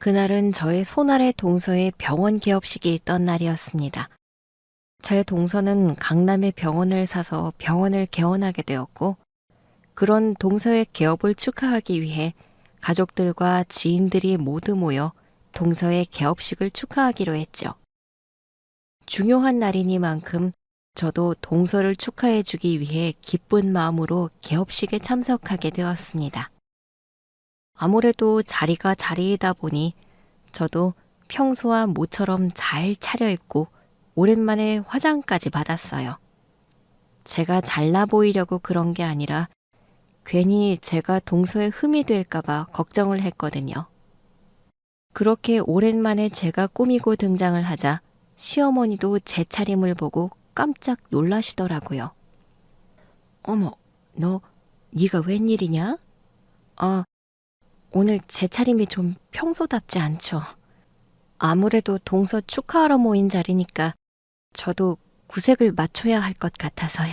그날은 저의 손아래 동서의 병원 개업식이 있던 날이었습니다. 제 동서는 강남에 병원을 사서 병원을 개원하게 되었고, 그런 동서의 개업을 축하하기 위해 가족들과 지인들이 모두 모여 동서의 개업식을 축하하기로 했죠. 중요한 날이니만큼 저도 동서를 축하해주기 위해 기쁜 마음으로 개업식에 참석하게 되었습니다. 아무래도 자리가 자리이다 보니 저도 평소와 모처럼 잘 차려입고 오랜만에 화장까지 받았어요. 제가 잘나 보이려고 그런 게 아니라 괜히 제가 동서에 흠이 될까봐 걱정을 했거든요. 그렇게 오랜만에 제가 꾸미고 등장을 하자 시어머니도 제 차림을 보고 깜짝 놀라시더라고요. 어머, 네가 웬일이냐? 아, 오늘 제 차림이 좀 평소답지 않죠. 아무래도 동서 축하하러 모인 자리니까 저도 구색을 맞춰야 할 것 같아서요.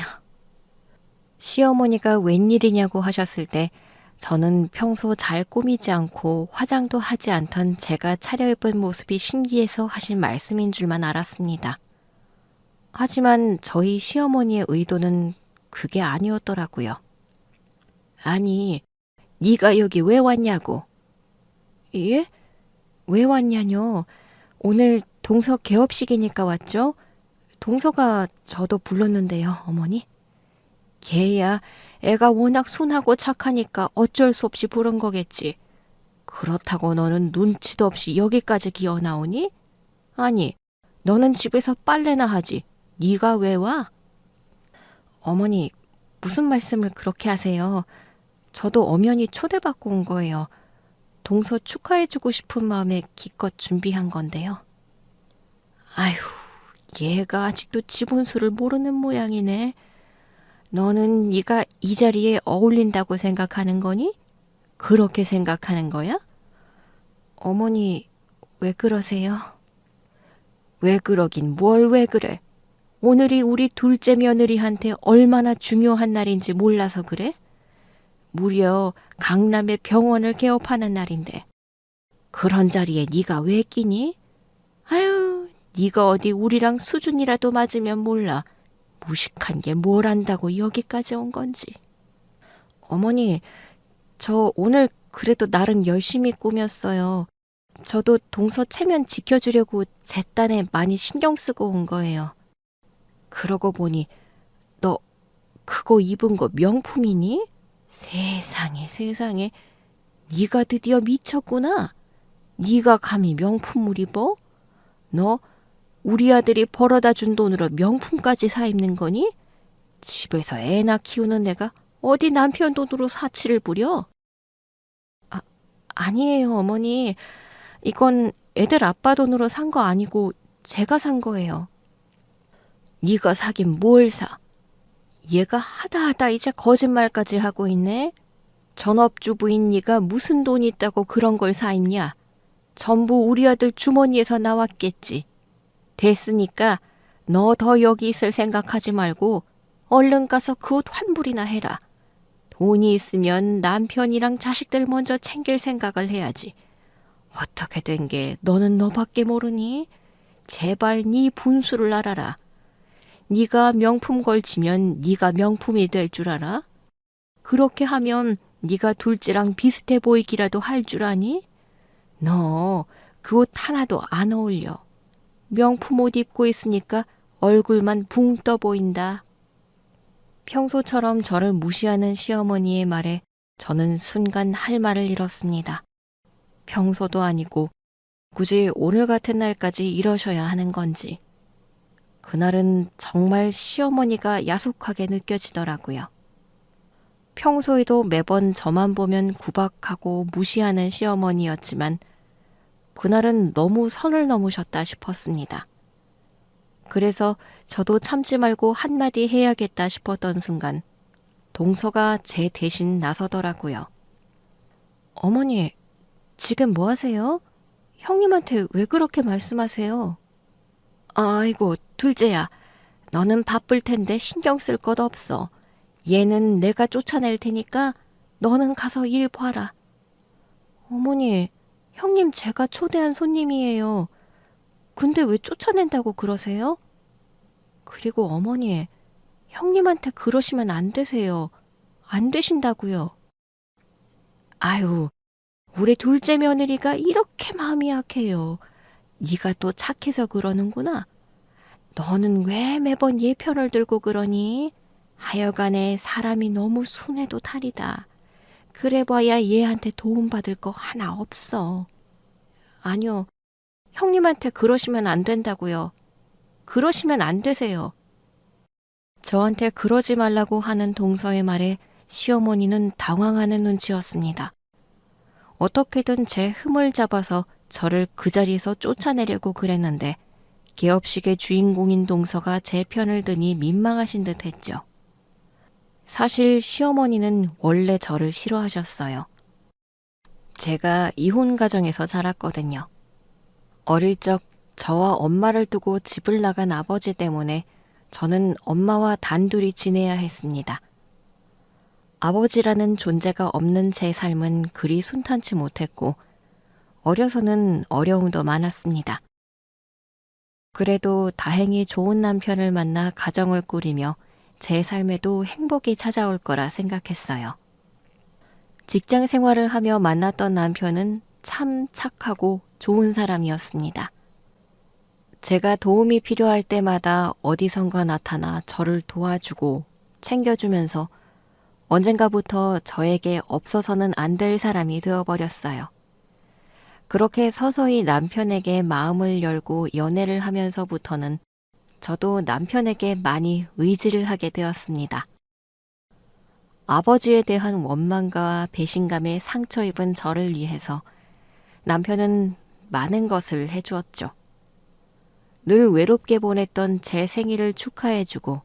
시어머니가 웬일이냐고 하셨을 때 저는 평소 잘 꾸미지 않고 화장도 하지 않던 제가 차려입은 모습이 신기해서 하신 말씀인 줄만 알았습니다. 하지만 저희 시어머니의 의도는 그게 아니었더라고요. 아니, 네가 여기 왜 왔냐고. 예? 왜 왔냐뇨? 오늘 동서 개업식이니까 왔죠? 동서가 저도 불렀는데요, 어머니. 걔야, 애가 워낙 순하고 착하니까 어쩔 수 없이 부른 거겠지. 그렇다고 너는 눈치도 없이 여기까지 기어 나오니? 아니, 너는 집에서 빨래나 하지. 네가 왜 와? 어머니, 무슨 말씀을 그렇게 하세요? 저도 엄연히 초대받고 온 거예요. 동서 축하해주고 싶은 마음에 기껏 준비한 건데요. 아휴, 얘가 아직도 지분수를 모르는 모양이네. 너는 네가 이 자리에 어울린다고 생각하는 거니? 그렇게 생각하는 거야? 어머니, 왜 그러세요? 왜 그러긴 뭘 왜 그래? 오늘이 우리 둘째 며느리한테 얼마나 중요한 날인지 몰라서 그래? 무려 강남에 병원을 개업하는 날인데 그런 자리에 네가 왜 끼니? 아유, 네가 어디 우리랑 수준이라도 맞으면 몰라. 무식한 게 뭘 안다고 여기까지 온 건지. 어머니, 저 오늘 그래도 나름 열심히 꾸몄어요. 저도 동서 체면 지켜주려고 제 딴에 많이 신경 쓰고 온 거예요. 그러고 보니 너 그거 입은 거 명품이니? 세상에 세상에, 네가 드디어 미쳤구나. 네가 감히 명품을 입어? 너 우리 아들이 벌어다 준 돈으로 명품까지 사 입는 거니? 집에서 애나 키우는 내가 어디 남편 돈으로 사치를 부려? 아니에요, 어머니. 이건 애들 아빠 돈으로 산 거 아니고 제가 산 거예요. 네가 사긴 뭘 사? 얘가 하다 이제 거짓말까지 하고 있네. 전업주부인 네가 무슨 돈이 있다고 그런 걸 사 입냐? 전부 우리 아들 주머니에서 나왔겠지. 됐으니까 너 더 여기 있을 생각하지 말고 얼른 가서 그 옷 환불이나 해라. 돈이 있으면 남편이랑 자식들 먼저 챙길 생각을 해야지. 어떻게 된 게 너는 너밖에 모르니? 제발 네 분수를 알아라. 네가 명품 걸치면 네가 명품이 될 줄 알아? 그렇게 하면 네가 둘째랑 비슷해 보이기라도 할 줄 아니? 너 그 옷 하나도 안 어울려. 명품 옷 입고 있으니까 얼굴만 붕 떠 보인다. 평소처럼 저를 무시하는 시어머니의 말에 저는 순간 할 말을 잃었습니다. 평소도 아니고 굳이 오늘 같은 날까지 이러셔야 하는 건지. 그날은 정말 시어머니가 야속하게 느껴지더라고요. 평소에도 매번 저만 보면 구박하고 무시하는 시어머니였지만 그날은 너무 선을 넘으셨다 싶었습니다. 그래서 저도 참지 말고 한마디 해야겠다 싶었던 순간 동서가 제 대신 나서더라고요. 어머니, 지금 뭐 하세요? 형님한테 왜 그렇게 말씀하세요? 아이고, 둘째야. 너는 바쁠 텐데 신경 쓸 것 없어. 얘는 내가 쫓아낼 테니까 너는 가서 일 봐라. 어머니, 형님, 제가 초대한 손님이에요. 근데 왜 쫓아낸다고 그러세요? 그리고 어머니, 형님한테 그러시면 안 되세요. 안 되신다고요. 아유, 우리 둘째 며느리가 이렇게 마음이 약해요. 네가 또 착해서 그러는구나. 너는 왜 매번 얘 편을 들고 그러니? 하여간에 사람이 너무 순해도 탈이다. 그래봐야 얘한테 도움받을 거 하나 없어. 아니요, 형님한테 그러시면 안 된다고요. 그러시면 안 되세요. 저한테 그러지 말라고 하는 동서의 말에 시어머니는 당황하는 눈치였습니다. 어떻게든 제 흠을 잡아서 저를 그 자리에서 쫓아내려고 그랬는데 개업식의 주인공인 동서가 제 편을 드니 민망하신 듯 했죠. 사실 시어머니는 원래 저를 싫어하셨어요. 제가 이혼 가정에서 자랐거든요. 어릴 적 저와 엄마를 두고 집을 나간 아버지 때문에 저는 엄마와 단둘이 지내야 했습니다. 아버지라는 존재가 없는 제 삶은 그리 순탄치 못했고 어려서는 어려움도 많았습니다. 그래도 다행히 좋은 남편을 만나 가정을 꾸리며 제 삶에도 행복이 찾아올 거라 생각했어요. 직장 생활을 하며 만났던 남편은 참 착하고 좋은 사람이었습니다. 제가 도움이 필요할 때마다 어디선가 나타나 저를 도와주고 챙겨주면서 언젠가부터 저에게 없어서는 안 될 사람이 되어버렸어요. 그렇게 서서히 남편에게 마음을 열고 연애를 하면서부터는 저도 남편에게 많이 의지를 하게 되었습니다. 아버지에 대한 원망과 배신감에 상처 입은 저를 위해서 남편은 많은 것을 해주었죠. 늘 외롭게 보냈던 제 생일을 축하해주고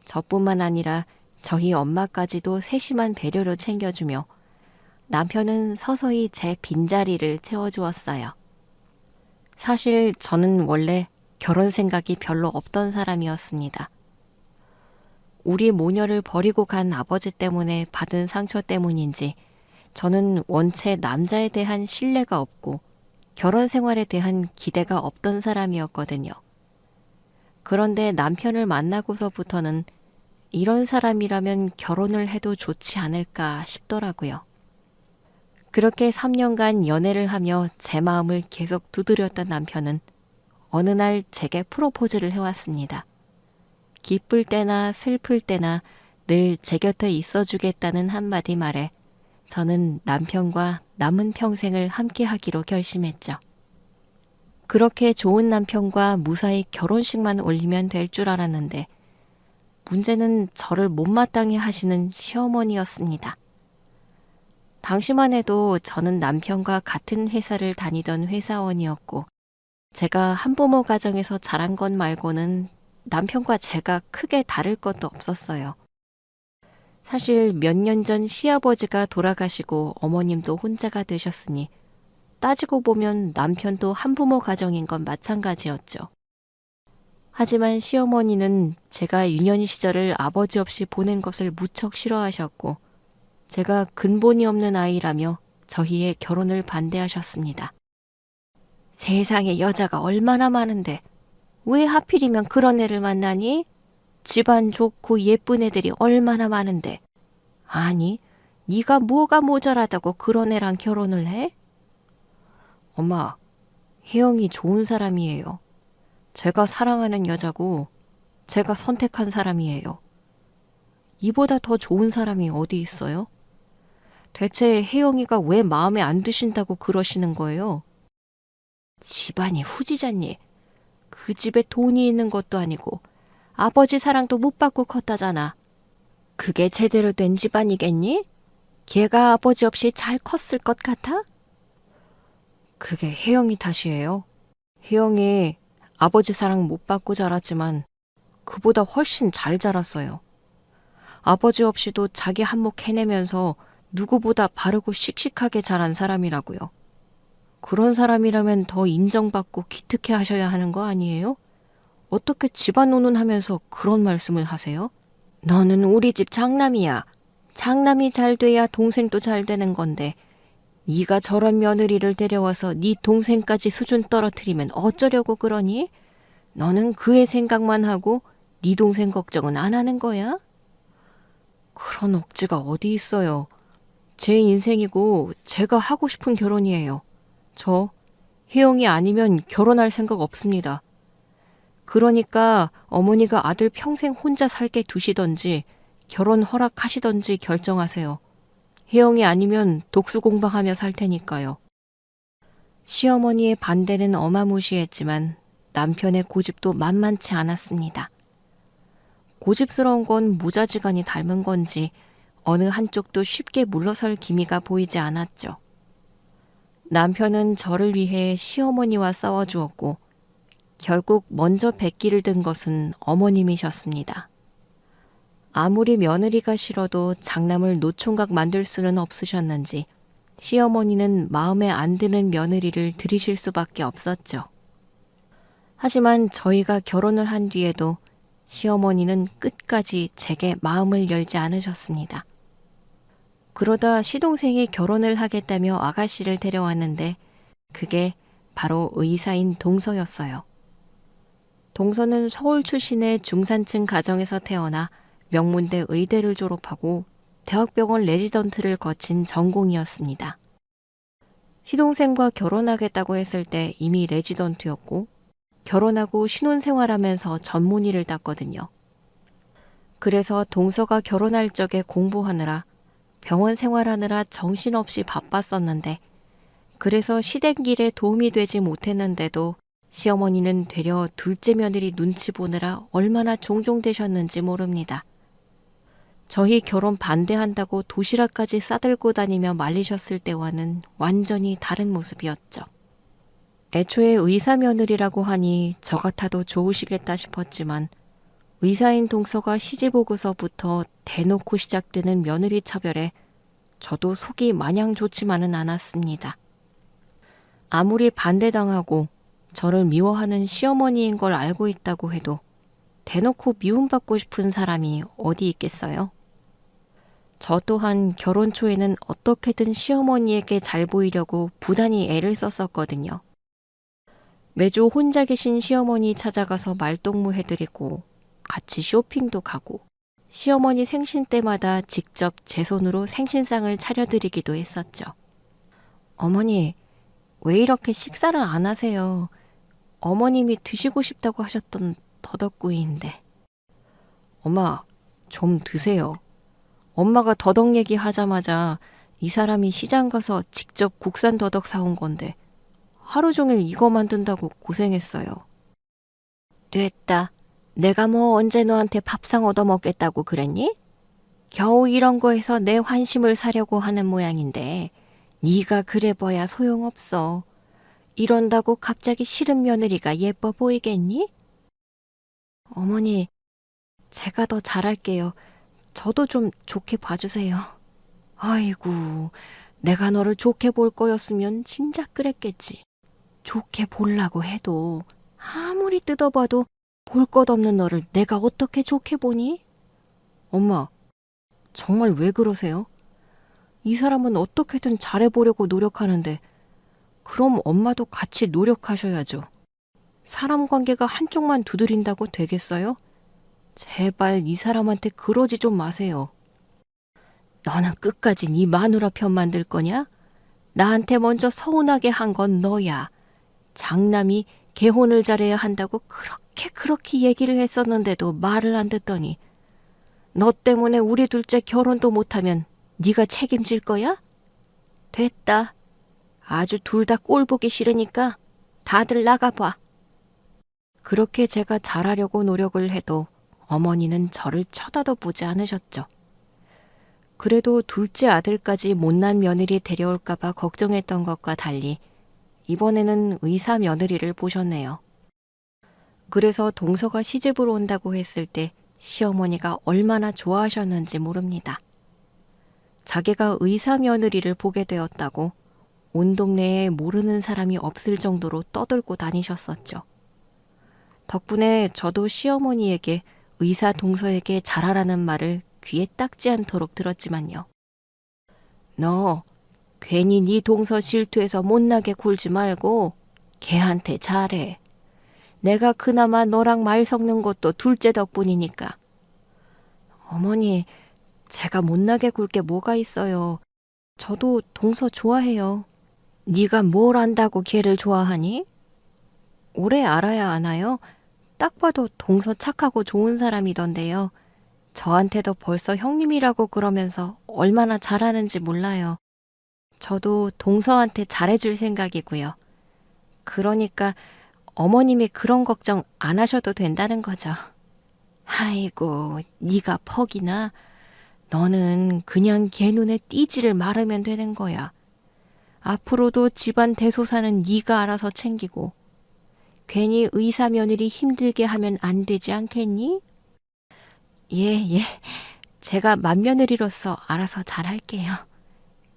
저뿐만 아니라 저희 엄마까지도 세심한 배려로 챙겨주며 남편은 서서히 제 빈자리를 채워주었어요. 사실 저는 원래 결혼 생각이 별로 없던 사람이었습니다. 우리 모녀를 버리고 간 아버지 때문에 받은 상처 때문인지 저는 원체 남자에 대한 신뢰가 없고 결혼 생활에 대한 기대가 없던 사람이었거든요. 그런데 남편을 만나고서부터는 이런 사람이라면 결혼을 해도 좋지 않을까 싶더라고요. 그렇게 3년간 연애를 하며 제 마음을 계속 두드렸던 남편은 어느 날 제게 프로포즈를 해왔습니다. 기쁠 때나 슬플 때나 늘 제 곁에 있어주겠다는 한마디 말에 저는 남편과 남은 평생을 함께하기로 결심했죠. 그렇게 좋은 남편과 무사히 결혼식만 올리면 될 줄 알았는데 문제는 저를 못마땅해 하시는 시어머니였습니다. 당시만 해도 저는 남편과 같은 회사를 다니던 회사원이었고 제가 한부모 가정에서 자란 것 말고는 남편과 제가 크게 다를 것도 없었어요. 사실 몇 년 전 시아버지가 돌아가시고 어머님도 혼자가 되셨으니 따지고 보면 남편도 한부모 가정인 건 마찬가지였죠. 하지만 시어머니는 제가 유년 시절을 아버지 없이 보낸 것을 무척 싫어하셨고 제가 근본이 없는 아이라며 저희의 결혼을 반대하셨습니다. 세상에 여자가 얼마나 많은데 왜 하필이면 그런 애를 만나니? 집안 좋고 예쁜 애들이 얼마나 많은데. 아니, 네가 뭐가 모자라다고 그런 애랑 결혼을 해? 엄마, 혜영이 좋은 사람이에요. 제가 사랑하는 여자고 제가 선택한 사람이에요. 이보다 더 좋은 사람이 어디 있어요? 대체 혜영이가 왜 마음에 안 드신다고 그러시는 거예요? 집안이 후지잖니. 그 집에 돈이 있는 것도 아니고 아버지 사랑도 못 받고 컸다잖아. 그게 제대로 된 집안이겠니? 걔가 아버지 없이 잘 컸을 것 같아? 그게 혜영이 탓이에요. 혜영이 아버지 사랑 못 받고 자랐지만 그보다 훨씬 잘 자랐어요. 아버지 없이도 자기 한몫 해내면서 누구보다 바르고 씩씩하게 자란 사람이라고요. 그런 사람이라면 더 인정받고 기특해 하셔야 하는 거 아니에요? 어떻게 집안 노논하면서 그런 말씀을 하세요? 너는 우리 집 장남이야. 장남이 잘 돼야 동생도 잘 되는 건데 네가 저런 며느리를 데려와서 네 동생까지 수준 떨어뜨리면 어쩌려고 그러니? 너는 그의 생각만 하고 네 동생 걱정은 안 하는 거야? 그런 억지가 어디 있어요. 제 인생이고 제가 하고 싶은 결혼이에요. 저 혜영이 아니면 결혼할 생각 없습니다. 그러니까 어머니가 아들 평생 혼자 살게 두시던지 결혼 허락하시던지 결정하세요. 혜영이 아니면 독수공방하며 살 테니까요. 시어머니의 반대는 어마무시했지만 남편의 고집도 만만치 않았습니다. 고집스러운 건 모자지간이 닮은 건지 어느 한쪽도 쉽게 물러설 기미가 보이지 않았죠. 남편은 저를 위해 시어머니와 싸워주었고 결국 먼저 백기를 든 것은 어머님이셨습니다. 아무리 며느리가 싫어도 장남을 노총각 만들 수는 없으셨는지 시어머니는 마음에 안 드는 며느리를 들이실 수밖에 없었죠. 하지만 저희가 결혼을 한 뒤에도 시어머니는 끝까지 제게 마음을 열지 않으셨습니다. 그러다 시동생이 결혼을 하겠다며 아가씨를 데려왔는데 그게 바로 의사인 동서였어요. 동서는 서울 출신의 중산층 가정에서 태어나 명문대 의대를 졸업하고 대학병원 레지던트를 거친 전공이었습니다. 시동생과 결혼하겠다고 했을 때 이미 레지던트였고 결혼하고 신혼생활하면서 전문의를 땄거든요. 그래서 동서가 결혼할 적에 공부하느라 병원 생활하느라 정신없이 바빴었는데 그래서 시댁일에 도움이 되지 못했는데도 시어머니는 되려 둘째 며느리 눈치 보느라 얼마나 종종되셨는지 모릅니다. 저희 결혼 반대한다고 도시락까지 싸들고 다니며 말리셨을 때와는 완전히 다른 모습이었죠. 애초에 의사 며느리라고 하니 저 같아도 좋으시겠다 싶었지만 의사인 동서가 시집 오고서부터 대놓고 시작되는 며느리 차별에 저도 속이 마냥 좋지만은 않았습니다. 아무리 반대당하고 저를 미워하는 시어머니인 걸 알고 있다고 해도 대놓고 미움받고 싶은 사람이 어디 있겠어요? 저 또한 결혼 초에는 어떻게든 시어머니에게 잘 보이려고 부단히 애를 썼었거든요. 매주 혼자 계신 시어머니 찾아가서 말동무 해드리고 같이 쇼핑도 가고 시어머니 생신 때마다 직접 제 손으로 생신상을 차려드리기도 했었죠. 어머니, 왜 이렇게 식사를 안 하세요? 어머님이 드시고 싶다고 하셨던 더덕구이인데. 엄마, 좀 드세요. 엄마가 더덕 얘기하자마자 이 사람이 시장 가서 직접 국산 더덕 사온 건데 하루 종일 이거 만든다고 고생했어요. 됐다. 내가 뭐 언제 너한테 밥상 얻어먹겠다고 그랬니? 겨우 이런 거에서 내 환심을 사려고 하는 모양인데 네가 그래봐야 소용없어. 이런다고 갑자기 싫은 며느리가 예뻐 보이겠니? 어머니, 제가 더 잘할게요. 저도 좀 좋게 봐주세요. 아이고, 내가 너를 좋게 볼 거였으면 진작 그랬겠지. 좋게 보려고 해도 아무리 뜯어봐도 볼 것 없는 너를 내가 어떻게 좋게 보니? 엄마, 정말 왜 그러세요? 이 사람은 어떻게든 잘해보려고 노력하는데 그럼 엄마도 같이 노력하셔야죠. 사람 관계가 한쪽만 두드린다고 되겠어요? 제발 이 사람한테 그러지 좀 마세요. 너는 끝까지 네 마누라 편 만들 거냐? 나한테 먼저 서운하게 한 건 너야. 장남이 개혼을 잘해야 한다고 그렇게 얘기를 했었는데도 말을 안 듣더니 너 때문에 우리 둘째 결혼도 못하면 네가 책임질 거야? 됐다. 아주 둘 다 꼴 보기 싫으니까 다들 나가봐. 그렇게 제가 잘하려고 노력을 해도 어머니는 저를 쳐다도 보지 않으셨죠. 그래도 둘째 아들까지 못난 며느리 데려올까봐 걱정했던 것과 달리 이번에는 의사 며느리를 보셨네요. 그래서 동서가 시집을 온다고 했을 때 시어머니가 얼마나 좋아하셨는지 모릅니다. 자기가 의사 며느리를 보게 되었다고 온 동네에 모르는 사람이 없을 정도로 떠들고 다니셨었죠. 덕분에 저도 시어머니에게 의사 동서에게 잘하라는 말을 귀에 딱지 않도록 들었지만요. 너 괜히 네 동서 질투해서 못나게 굴지 말고 걔한테 잘해. 내가 그나마 너랑 말 섞는 것도 둘째 덕분이니까. 어머니, 제가 못나게 굴 게 뭐가 있어요. 저도 동서 좋아해요. 네가 뭘 안다고 걔를 좋아하니? 오래 알아야 아나요? 딱 봐도 동서 착하고 좋은 사람이던데요. 저한테도 벌써 형님이라고 그러면서 얼마나 잘하는지 몰라요. 저도 동서한테 잘해줄 생각이고요. 그러니까 어머님이 그런 걱정 안 하셔도 된다는 거죠. 아이고, 네가 퍽이나? 너는 그냥 걔 눈에 띄지를 말으면 되는 거야. 앞으로도 집안 대소사는 네가 알아서 챙기고 괜히 의사 며느리 힘들게 하면 안 되지 않겠니? 예. 제가 맏며느리로서 알아서 잘할게요.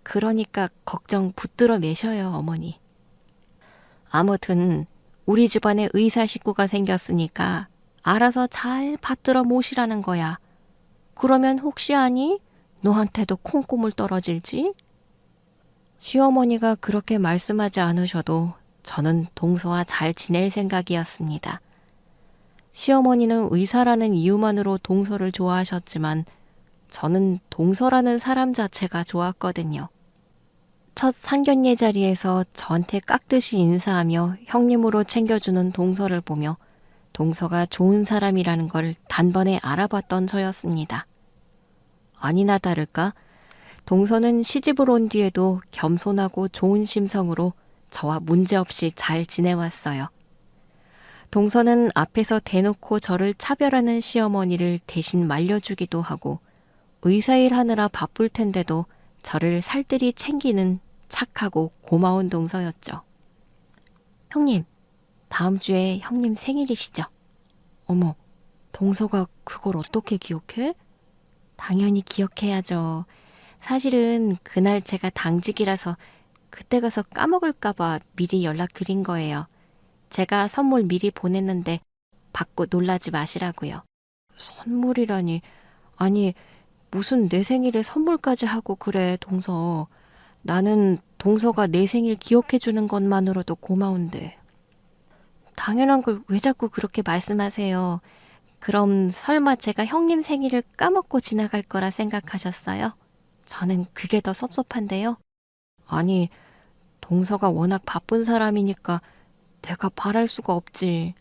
그러니까 걱정 붙들어 매셔요, 어머니. 아무튼 우리 집안에 의사 식구가 생겼으니까 알아서 잘 받들어 모시라는 거야. 그러면 혹시 아니? 너한테도 콩고물 떨어질지? 시어머니가 그렇게 말씀하지 않으셔도 저는 동서와 잘 지낼 생각이었습니다. 시어머니는 의사라는 이유만으로 동서를 좋아하셨지만 저는 동서라는 사람 자체가 좋았거든요. 첫 상견례 자리에서 저한테 깍듯이 인사하며 형님으로 챙겨주는 동서를 보며 동서가 좋은 사람이라는 걸 단번에 알아봤던 저였습니다. 아니나 다를까 동서는 시집을 온 뒤에도 겸손하고 좋은 심성으로 저와 문제없이 잘 지내왔어요. 동서는 앞에서 대놓고 저를 차별하는 시어머니를 대신 말려주기도 하고 의사일 하느라 바쁠 텐데도 저를 살뜰히 챙기는 착하고 고마운 동서였죠. 형님, 다음 주에 형님 생일이시죠? 어머, 동서가 그걸 어떻게 기억해? 당연히 기억해야죠. 사실은 그날 제가 당직이라서 그때 가서 까먹을까봐 미리 연락드린 거예요. 제가 선물 미리 보냈는데 받고 놀라지 마시라고요. 선물이라니. 아니, 무슨 내 생일에 선물까지 하고 그래, 동서. 나는 동서가 내 생일 기억해 주는 것만으로도 고마운데. 당연한 걸 왜 자꾸 그렇게 말씀하세요. 그럼 설마 제가 형님 생일을 까먹고 지나갈 거라 생각하셨어요? 저는 그게 더 섭섭한데요. 아니, 동서가 워낙 바쁜 사람이니까 내가 바랄 수가 없지.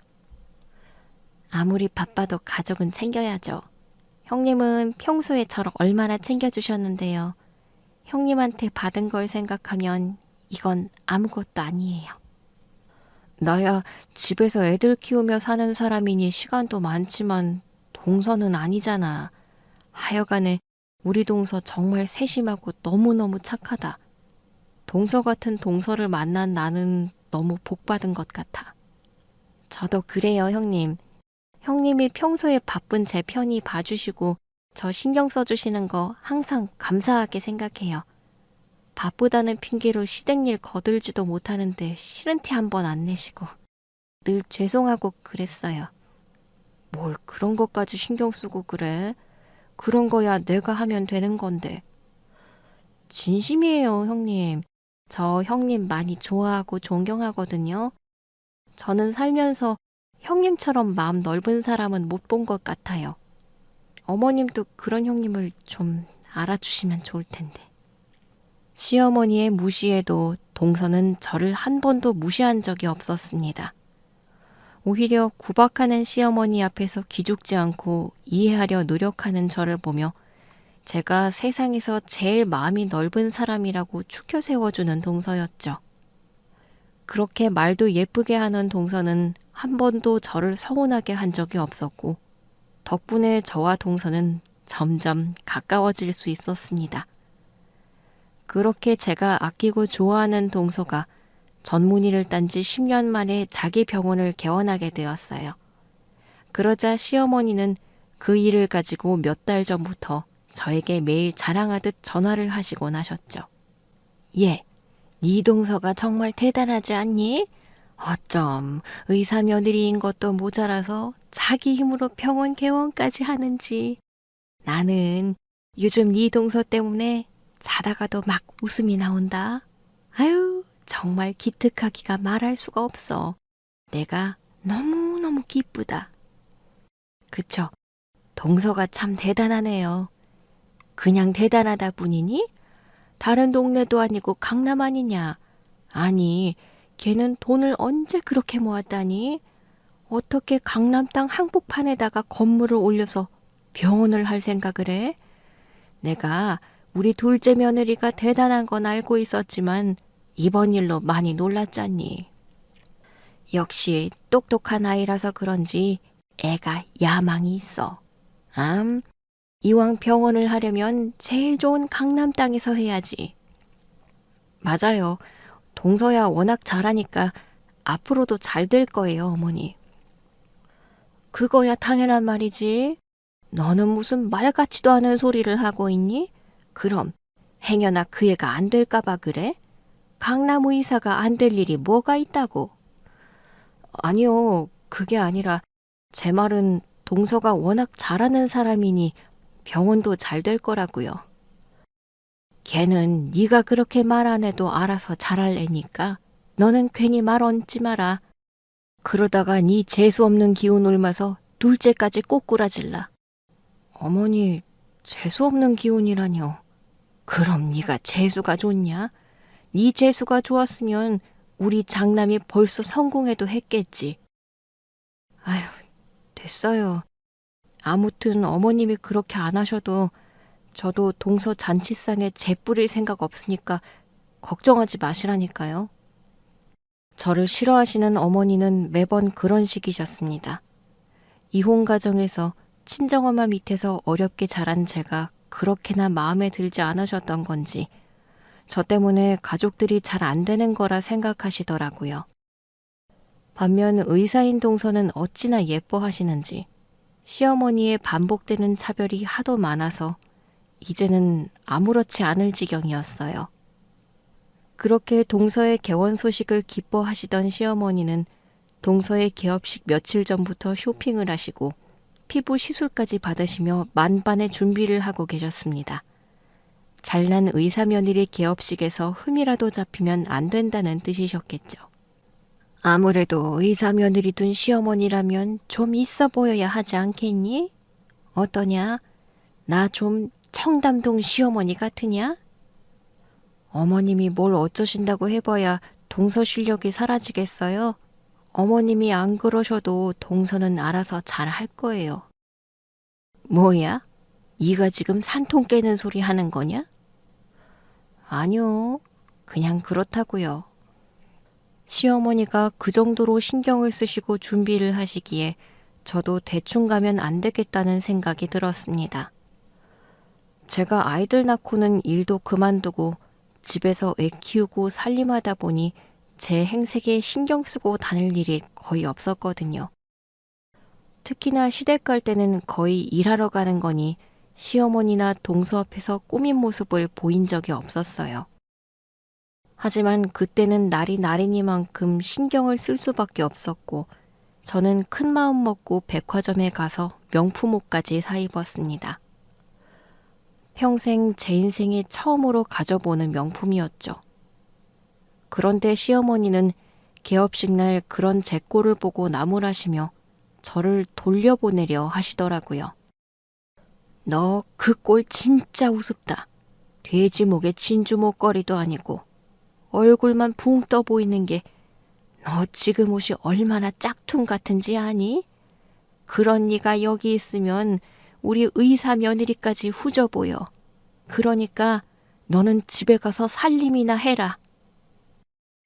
아무리 바빠도 가족은 챙겨야죠. 형님은 평소에 저를 얼마나 챙겨주셨는데요. 형님한테 받은 걸 생각하면 이건 아무것도 아니에요. 나야 집에서 애들 키우며 사는 사람이니 시간도 많지만 동서는 아니잖아. 하여간에 우리 동서 정말 세심하고 너무너무 착하다. 동서 같은 동서를 만난 나는 너무 복받은 것 같아. 저도 그래요, 형님. 형님이 평소에 바쁜 제 편히 봐주시고 저 신경 써주시는 거 항상 감사하게 생각해요. 바쁘다는 핑계로 시댁일 거들지도 못하는데 싫은 티 한 번 안 내시고 늘 죄송하고 그랬어요. 뭘 그런 것까지 신경 쓰고 그래? 그런 거야 내가 하면 되는 건데. 진심이에요, 형님. 저 형님 많이 좋아하고 존경하거든요. 저는 살면서 형님처럼 마음 넓은 사람은 못 본 것 같아요. 어머님도 그런 형님을 좀 알아주시면 좋을 텐데. 시어머니의 무시에도 동서는 저를 한 번도 무시한 적이 없었습니다. 오히려 구박하는 시어머니 앞에서 기죽지 않고 이해하려 노력하는 저를 보며 제가 세상에서 제일 마음이 넓은 사람이라고 추켜 세워주는 동서였죠. 그렇게 말도 예쁘게 하는 동서는 한 번도 저를 서운하게 한 적이 없었고 덕분에 저와 동서는 점점 가까워질 수 있었습니다. 그렇게 제가 아끼고 좋아하는 동서가 전문의를 딴 지 10년 만에 자기 병원을 개원하게 되었어요. 그러자 시어머니는 그 일을 가지고 몇 달 전부터 저에게 매일 자랑하듯 전화를 하시곤 하셨죠. 예, 네 동서가 정말 대단하지 않니? 어쩜 의사 며느리인 것도 모자라서 자기 힘으로 병원 개원까지 하는지. 나는 요즘 네 동서 때문에 자다가도 막 웃음이 나온다. 아유, 정말 기특하기가 말할 수가 없어. 내가 너무너무 기쁘다. 그쵸? 동서가 참 대단하네요. 그냥 대단하다 뿐이니? 다른 동네도 아니고 강남 아니냐? 아니, 걔는 돈을 언제 그렇게 모았다니? 어떻게 강남 땅 한복판에다가 건물을 올려서 병원을 할 생각을 해? 내가 우리 둘째 며느리가 대단한 건 알고 있었지만 이번 일로 많이 놀랐잖니. 역시 똑똑한 아이라서 그런지 애가 야망이 있어. 이왕 병원을 하려면 제일 좋은 강남 땅에서 해야지. 맞아요. 동서야 워낙 잘하니까 앞으로도 잘 될 거예요, 어머니. 그거야 당연한 말이지. 너는 무슨 말 같지도 않은 소리를 하고 있니? 그럼 행여나 그 애가 안 될까 봐 그래? 강남 의사가 안 될 일이 뭐가 있다고? 아니요, 그게 아니라 제 말은 동서가 워낙 잘하는 사람이니 병원도 잘 될 거라고요. 걔는 네가 그렇게 말 안 해도 알아서 잘할 애니까 너는 괜히 말 얹지 마라. 그러다가 네 재수 없는 기운 옮아서 둘째까지 꼬꾸라질라. 어머니, 재수 없는 기운이라뇨. 그럼 네가 재수가 좋냐? 네 재수가 좋았으면 우리 장남이 벌써 성공해도 했겠지. 아휴, 됐어요. 아무튼 어머님이 그렇게 안 하셔도 저도 동서 잔치상에 재 뿌릴 생각 없으니까 걱정하지 마시라니까요. 저를 싫어하시는 어머니는 매번 그런 식이셨습니다. 이혼 가정에서 친정엄마 밑에서 어렵게 자란 제가 그렇게나 마음에 들지 않으셨던 건지 저 때문에 가족들이 잘 안 되는 거라 생각하시더라고요. 반면 의사인 동서는 어찌나 예뻐하시는지 시어머니의 반복되는 차별이 하도 많아서 이제는 아무렇지 않을 지경이었어요. 그렇게 동서의 개원 소식을 기뻐하시던 시어머니는 동서의 개업식 며칠 전부터 쇼핑을 하시고 피부 시술까지 받으시며 만반의 준비를 하고 계셨습니다. 잘난 의사 며느리 개업식에서 흠이라도 잡히면 안 된다는 뜻이셨겠죠. 아무래도 의사 며느리 둔 시어머니라면 좀 있어 보여야 하지 않겠니? 어떠냐? 나 좀 청담동 시어머니 같으냐? 어머님이 뭘 어쩌신다고 해봐야 동서 실력이 사라지겠어요? 어머님이 안 그러셔도 동서는 알아서 잘 할 거예요. 뭐야? 네가 지금 산통 깨는 소리 하는 거냐? 아니요, 그냥 그렇다고요. 시어머니가 그 정도로 신경을 쓰시고 준비를 하시기에 저도 대충 가면 안 되겠다는 생각이 들었습니다. 제가 아이들 낳고는 일도 그만두고 집에서 애 키우고 살림하다 보니 제 행색에 신경 쓰고 다닐 일이 거의 없었거든요. 특히나 시댁 갈 때는 거의 일하러 가는 거니 시어머니나 동서 앞에서 꾸민 모습을 보인 적이 없었어요. 하지만 그때는 날이 날이니만큼 신경을 쓸 수밖에 없었고 저는 큰 마음 먹고 백화점에 가서 명품 옷까지 사 입었습니다. 평생 제 인생에 처음으로 가져보는 명품이었죠. 그런데 시어머니는 개업식 날 그런 제 꼴을 보고 나무라시며 저를 돌려보내려 하시더라고요. 너 그 꼴 진짜 우습다. 돼지 목에 진주 목걸이도 아니고 얼굴만 붕 떠 보이는 게 너 지금 옷이 얼마나 짝퉁 같은지 아니? 그런 네가 여기 있으면 우리 의사 며느리까지 후져 보여. 그러니까 너는 집에 가서 살림이나 해라.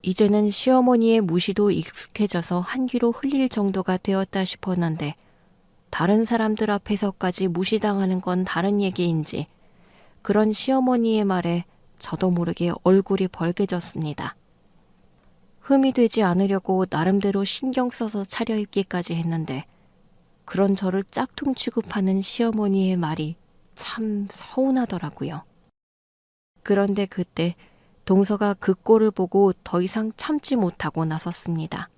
이제는 시어머니의 무시도 익숙해져서 한 귀로 흘릴 정도가 되었다 싶었는데 다른 사람들 앞에서까지 무시당하는 건 다른 얘기인지 그런 시어머니의 말에 저도 모르게 얼굴이 벌개졌습니다. 흠이 되지 않으려고 나름대로 신경 써서 차려입기까지 했는데 그런 저를 짝퉁 취급하는 시어머니의 말이 참 서운하더라고요. 그런데 그때 동서가 그 꼴을 보고 더 이상 참지 못하고 나섰습니다.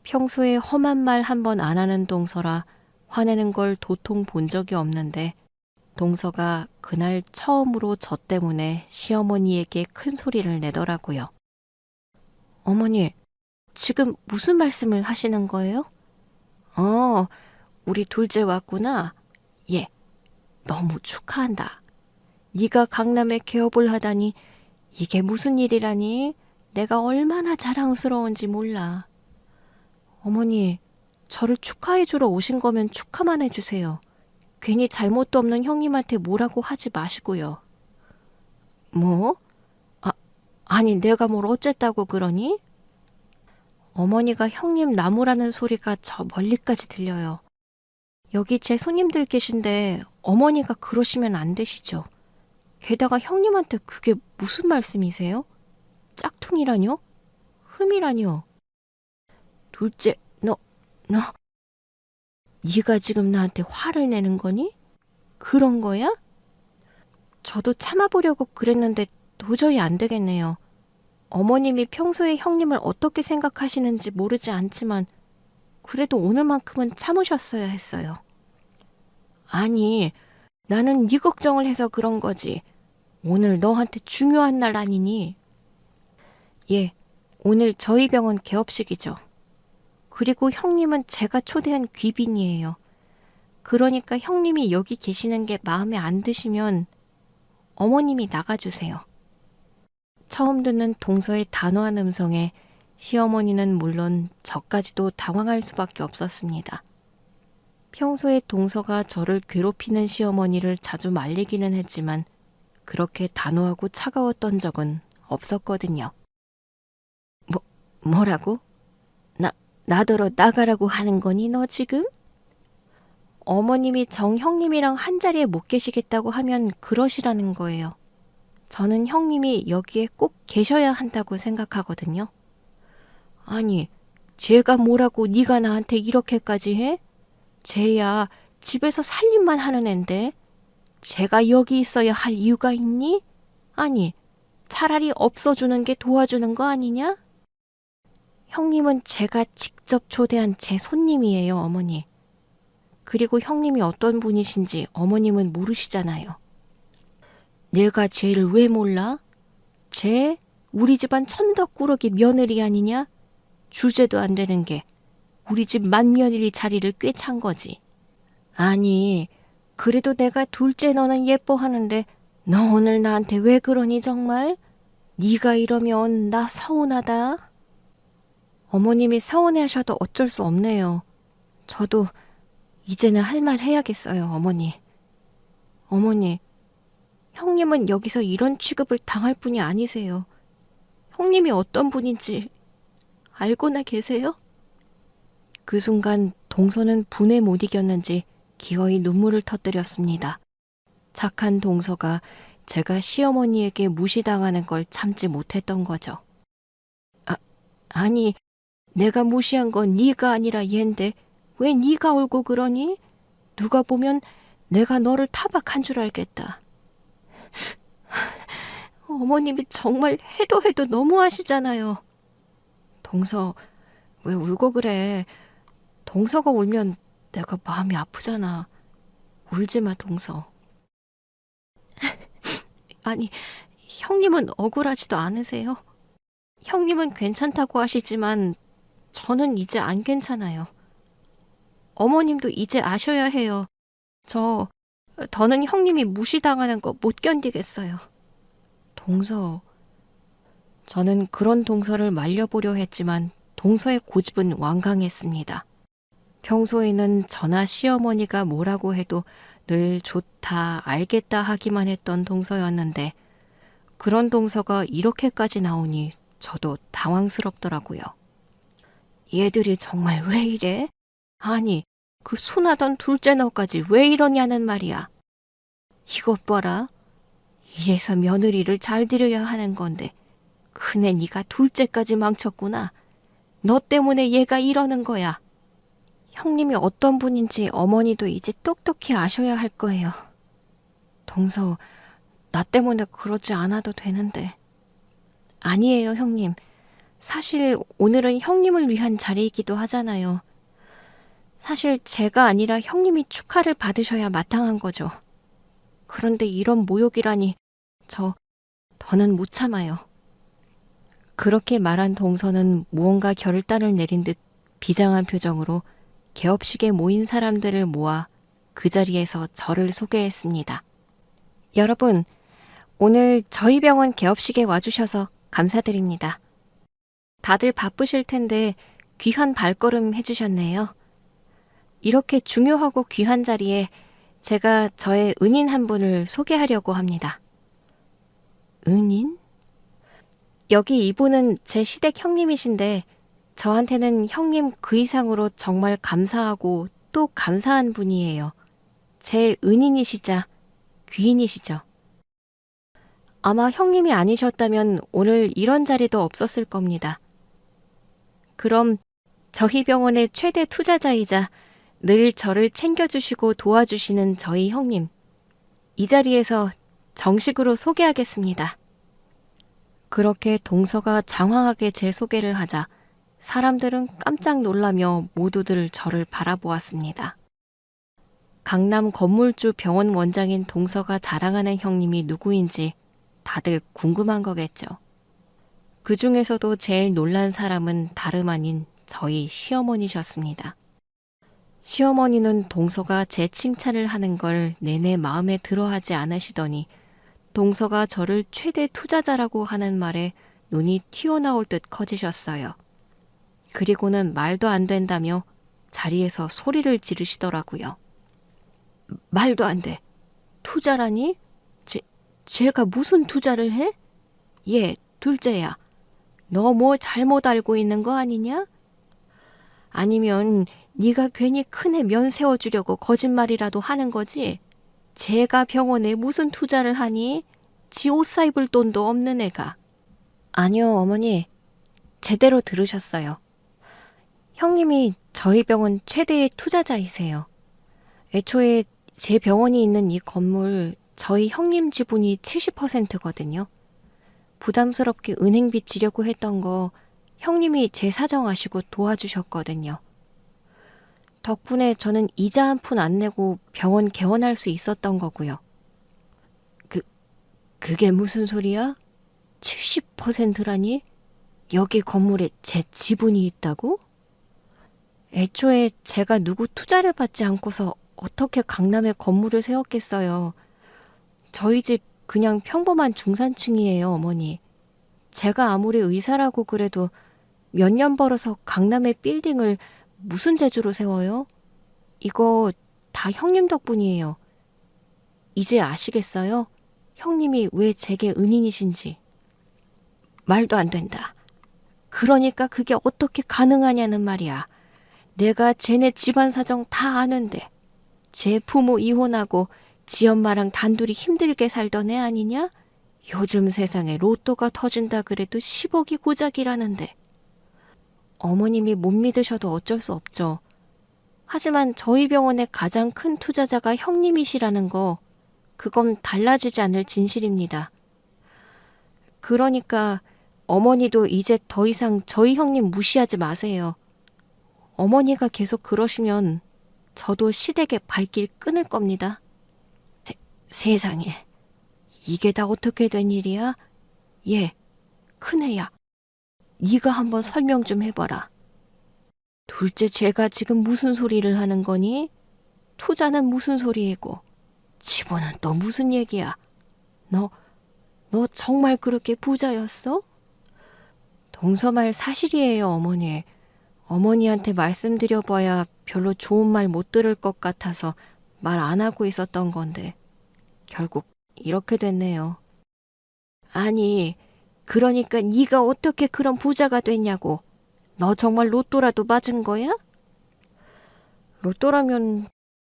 평소에 험한 말 한 번 안 하는 동서라 화내는 걸 도통 본 적이 없는데 동서가 그날 처음으로 저 때문에 시어머니에게 큰 소리를 내더라고요. 어머니, 지금 무슨 말씀을 하시는 거예요? 우리 둘째 왔구나. 예, 너무 축하한다. 네가 강남에 개업을 하다니 이게 무슨 일이라니? 내가 얼마나 자랑스러운지 몰라. 어머니, 저를 축하해주러 오신 거면 축하만 해주세요. 괜히 잘못도 없는 형님한테 뭐라고 하지 마시고요. 뭐? 아니 내가 뭘 어쨌다고 그러니? 어머니가 형님 나무라는 소리가 저 멀리까지 들려요. 여기 제 손님들 계신데 어머니가 그러시면 안 되시죠. 게다가 형님한테 그게 무슨 말씀이세요? 짝퉁이라뇨? 흠이라뇨? 둘째, 너, 네가 지금 나한테 화를 내는 거니? 그런 거야? 저도 참아보려고 그랬는데 도저히 안 되겠네요. 어머님이 평소에 형님을 어떻게 생각하시는지 모르지 않지만 그래도 오늘만큼은 참으셨어야 했어요. 아니, 나는 네 걱정을 해서 그런 거지. 오늘 너한테 중요한 날 아니니? 예, 오늘 저희 병원 개업식이죠. 그리고 형님은 제가 초대한 귀빈이에요. 그러니까 형님이 여기 계시는 게 마음에 안 드시면 어머님이 나가주세요. 처음 듣는 동서의 단호한 음성에 시어머니는 물론 저까지도 당황할 수밖에 없었습니다. 평소에 동서가 저를 괴롭히는 시어머니를 자주 말리기는 했지만 그렇게 단호하고 차가웠던 적은 없었거든요. 뭐라고? 나더러 나가라고 하는 거니 너 지금? 어머님이 정 형님이랑 한 자리에 못 계시겠다고 하면 그러시라는 거예요. 저는 형님이 여기에 꼭 계셔야 한다고 생각하거든요. 아니, 쟤가 뭐라고 네가 나한테 이렇게까지 해? 쟤야 집에서 살림만 하는 앤데 쟤가 여기 있어야 할 이유가 있니? 아니, 차라리 없어주는 게 도와주는 거 아니냐? 형님은 제가 직접 초대한 제 손님이에요, 어머니. 그리고 형님이 어떤 분이신지 어머님은 모르시잖아요. 내가 쟤를 왜 몰라? 쟤 우리 집안 천덕꾸러기 며느리 아니냐? 주제도 안 되는 게 우리 집 맏며느리 자리를 꿰찬 거지. 아니, 그래도 내가 둘째 너는 예뻐하는데 너 오늘 나한테 왜 그러니 정말? 네가 이러면 나 서운하다. 어머님이 서운해하셔도 어쩔 수 없네요. 저도 이제는 할 말 해야겠어요, 어머니. 어머니, 형님은 여기서 이런 취급을 당할 분이 아니세요. 형님이 어떤 분인지 알고나 계세요? 그 순간 동서는 분에 못 이겼는지 기어이 눈물을 터뜨렸습니다. 착한 동서가 제가 시어머니에게 무시당하는 걸 참지 못했던 거죠. 아니, 내가 무시한 건 네가 아니라 얘인데 왜 네가 울고 그러니? 누가 보면 내가 너를 타박한 줄 알겠다. 어머님이 정말 해도 너무하시잖아요. 동서, 왜 울고 그래? 동서가 울면 내가 마음이 아프잖아. 울지 마, 동서. 아니, 형님은 억울하지도 않으세요? 형님은 괜찮다고 하시지만 저는 이제 안 괜찮아요. 어머님도 이제 아셔야 해요. 더는 형님이 무시당하는 거 못 견디겠어요. 동서, 저는 그런 동서를 말려보려 했지만 동서의 고집은 완강했습니다. 평소에는 저나 시어머니가 뭐라고 해도 늘 좋다, 알겠다 하기만 했던 동서였는데 그런 동서가 이렇게까지 나오니 저도 당황스럽더라고요. 얘들이 정말 왜 이래? 아니, 그 순하던 둘째 너까지 왜 이러냐는 말이야. 이것 봐라. 이래서 며느리를 잘 들여야 하는 건데 그네 네가 둘째까지 망쳤구나. 너 때문에 얘가 이러는 거야. 형님이 어떤 분인지 어머니도 이제 똑똑히 아셔야 할 거예요. 동서, 나 때문에 그러지 않아도 되는데. 아니에요, 형님. 사실 오늘은 형님을 위한 자리이기도 하잖아요. 사실 제가 아니라 형님이 축하를 받으셔야 마땅한 거죠. 그런데 이런 모욕이라니 더는 못 참아요. 그렇게 말한 동서는 무언가 결단을 내린 듯 비장한 표정으로 개업식에 모인 사람들을 모아 그 자리에서 저를 소개했습니다. 여러분, 오늘 저희 병원 개업식에 와주셔서 감사드립니다. 다들 바쁘실 텐데 귀한 발걸음 해주셨네요. 이렇게 중요하고 귀한 자리에 제가 저의 은인 한 분을 소개하려고 합니다. 은인? 여기 이분은 제 시댁 형님이신데 저한테는 형님 그 이상으로 정말 감사하고 또 감사한 분이에요. 제 은인이시자 귀인이시죠. 아마 형님이 아니셨다면 오늘 이런 자리도 없었을 겁니다. 그럼 저희 병원의 최대 투자자이자 늘 저를 챙겨주시고 도와주시는 저희 형님, 이 자리에서 정식으로 소개하겠습니다. 그렇게 동서가 장황하게 제 소개를 하자 사람들은 깜짝 놀라며 모두들 저를 바라보았습니다. 강남 건물주 병원 원장인 동서가 자랑하는 형님이 누구인지 다들 궁금한 거겠죠. 그 중에서도 제일 놀란 사람은 다름 아닌 저희 시어머니셨습니다. 시어머니는 동서가 제 칭찬을 하는 걸 내내 마음에 들어하지 않으시더니 동서가 저를 최대 투자자라고 하는 말에 눈이 튀어나올 듯 커지셨어요. 그리고는 말도 안 된다며 자리에서 소리를 지르시더라고요. 말도 안 돼. 투자라니? 제가 무슨 투자를 해? 얘, 둘째야. 너 뭐 잘못 알고 있는 거 아니냐? 아니면 네가 괜히 큰애 면 세워주려고 거짓말이라도 하는 거지? 제가 병원에 무슨 투자를 하니? 지 옷 사 입을 돈도 없는 애가. 아니요, 어머니. 제대로 들으셨어요. 형님이 저희 병원 최대의 투자자이세요. 애초에 제 병원이 있는 이 건물 저희 형님 지분이 70%거든요. 부담스럽게 은행빚 지려고 했던 거 형님이 제 사정 아시고 도와주셨거든요. 덕분에 저는 이자 한 푼 안 내고 병원 개원할 수 있었던 거고요. 그게 무슨 소리야? 70%라니? 여기 건물에 제 지분이 있다고? 애초에 제가 누구 투자를 받지 않고서 어떻게 강남에 건물을 세웠겠어요. 저희 집 그냥 평범한 중산층이에요, 어머니. 제가 아무리 의사라고 그래도 몇 년 벌어서 강남의 빌딩을 무슨 재주로 세워요? 이거 다 형님 덕분이에요. 이제 아시겠어요? 형님이 왜 제게 은인이신지. 말도 안 된다. 그러니까 그게 어떻게 가능하냐는 말이야. 내가 쟤네 집안 사정 다 아는데 제 부모 이혼하고 지 엄마랑 단둘이 힘들게 살던 애 아니냐? 요즘 세상에 로또가 터진다 그래도 10억이 고작이라는데. 어머님이 못 믿으셔도 어쩔 수 없죠. 하지만 저희 병원의 가장 큰 투자자가 형님이시라는 거, 그건 달라지지 않을 진실입니다. 그러니까 어머니도 이제 더 이상 저희 형님 무시하지 마세요. 어머니가 계속 그러시면 저도 시댁의 발길 끊을 겁니다. 세상에, 이게 다 어떻게 된 일이야? 얘, 큰애야. 네가 한번 설명 좀 해봐라. 둘째 쟤가 지금 무슨 소리를 하는 거니? 투자는 무슨 소리이고 지분은 또 무슨 얘기야? 너 정말 그렇게 부자였어? 동서 말 사실이에요, 어머니. 어머니한테 말씀드려봐야 별로 좋은 말 못 들을 것 같아서 말 안 하고 있었던 건데 결국 이렇게 됐네요. 아니, 그러니까 네가 어떻게 그런 부자가 됐냐고. 너 정말 로또라도 맞은 거야? 로또라면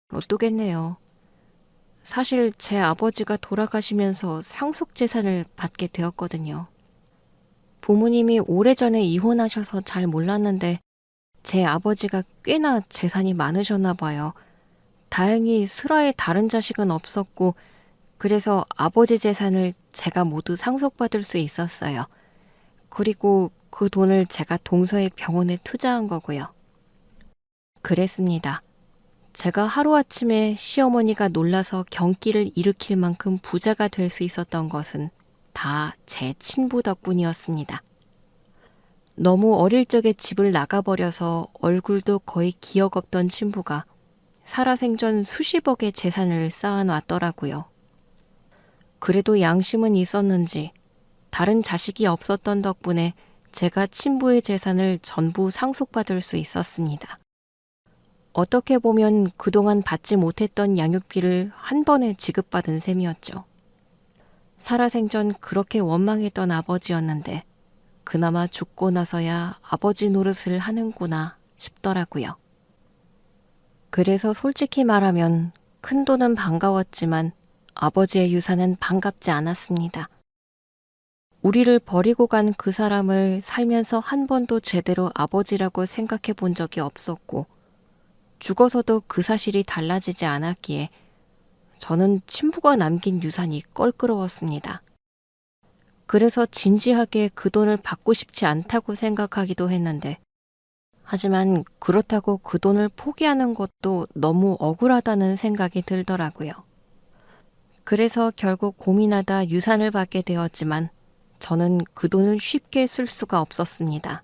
로또겠네요. 사실 제 아버지가 돌아가시면서 상속재산을 받게 되었거든요. 부모님이 오래전에 이혼하셔서 잘 몰랐는데 제 아버지가 꽤나 재산이 많으셨나 봐요. 다행히 슬하에 다른 자식은 없었고 그래서 아버지 재산을 제가 모두 상속받을 수 있었어요. 그리고 그 돈을 제가 동서의 병원에 투자한 거고요. 그랬습니다. 제가 하루아침에 시어머니가 놀라서 경기를 일으킬 만큼 부자가 될 수 있었던 것은 다 제 친부 덕분이었습니다. 너무 어릴 적에 집을 나가버려서 얼굴도 거의 기억 없던 친부가 살아생전 수십억의 재산을 쌓아놨더라고요. 그래도 양심은 있었는지 다른 자식이 없었던 덕분에 제가 친부의 재산을 전부 상속받을 수 있었습니다. 어떻게 보면 그동안 받지 못했던 양육비를 한 번에 지급받은 셈이었죠. 살아생전 그렇게 원망했던 아버지였는데 그나마 죽고 나서야 아버지 노릇을 하는구나 싶더라고요. 그래서 솔직히 말하면 큰돈은 반가웠지만 아버지의 유산은 반갑지 않았습니다. 우리를 버리고 간 그 사람을 살면서 한 번도 제대로 아버지라고 생각해 본 적이 없었고 죽어서도 그 사실이 달라지지 않았기에 저는 친부가 남긴 유산이 껄끄러웠습니다. 그래서 진지하게 그 돈을 받고 싶지 않다고 생각하기도 했는데 하지만 그렇다고 그 돈을 포기하는 것도 너무 억울하다는 생각이 들더라고요. 그래서 결국 고민하다 유산을 받게 되었지만 저는 그 돈을 쉽게 쓸 수가 없었습니다.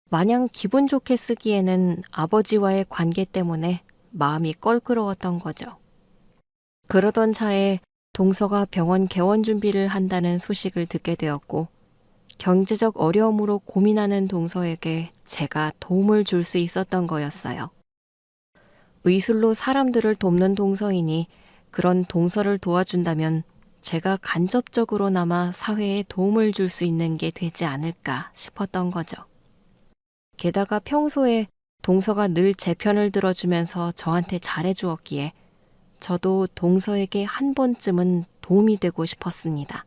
마냥 기분 좋게 쓰기에는 아버지와의 관계 때문에 마음이 껄끄러웠던 거죠. 그러던 차에 동서가 병원 개원 준비를 한다는 소식을 듣게 되었고 경제적 어려움으로 고민하는 동서에게 제가 도움을 줄 수 있었던 거였어요. 의술로 사람들을 돕는 동서이니 그런 동서를 도와준다면 제가 간접적으로나마 사회에 도움을 줄 수 있는 게 되지 않을까 싶었던 거죠. 게다가 평소에 동서가 늘 제 편을 들어주면서 저한테 잘해주었기에 저도 동서에게 한 번쯤은 도움이 되고 싶었습니다.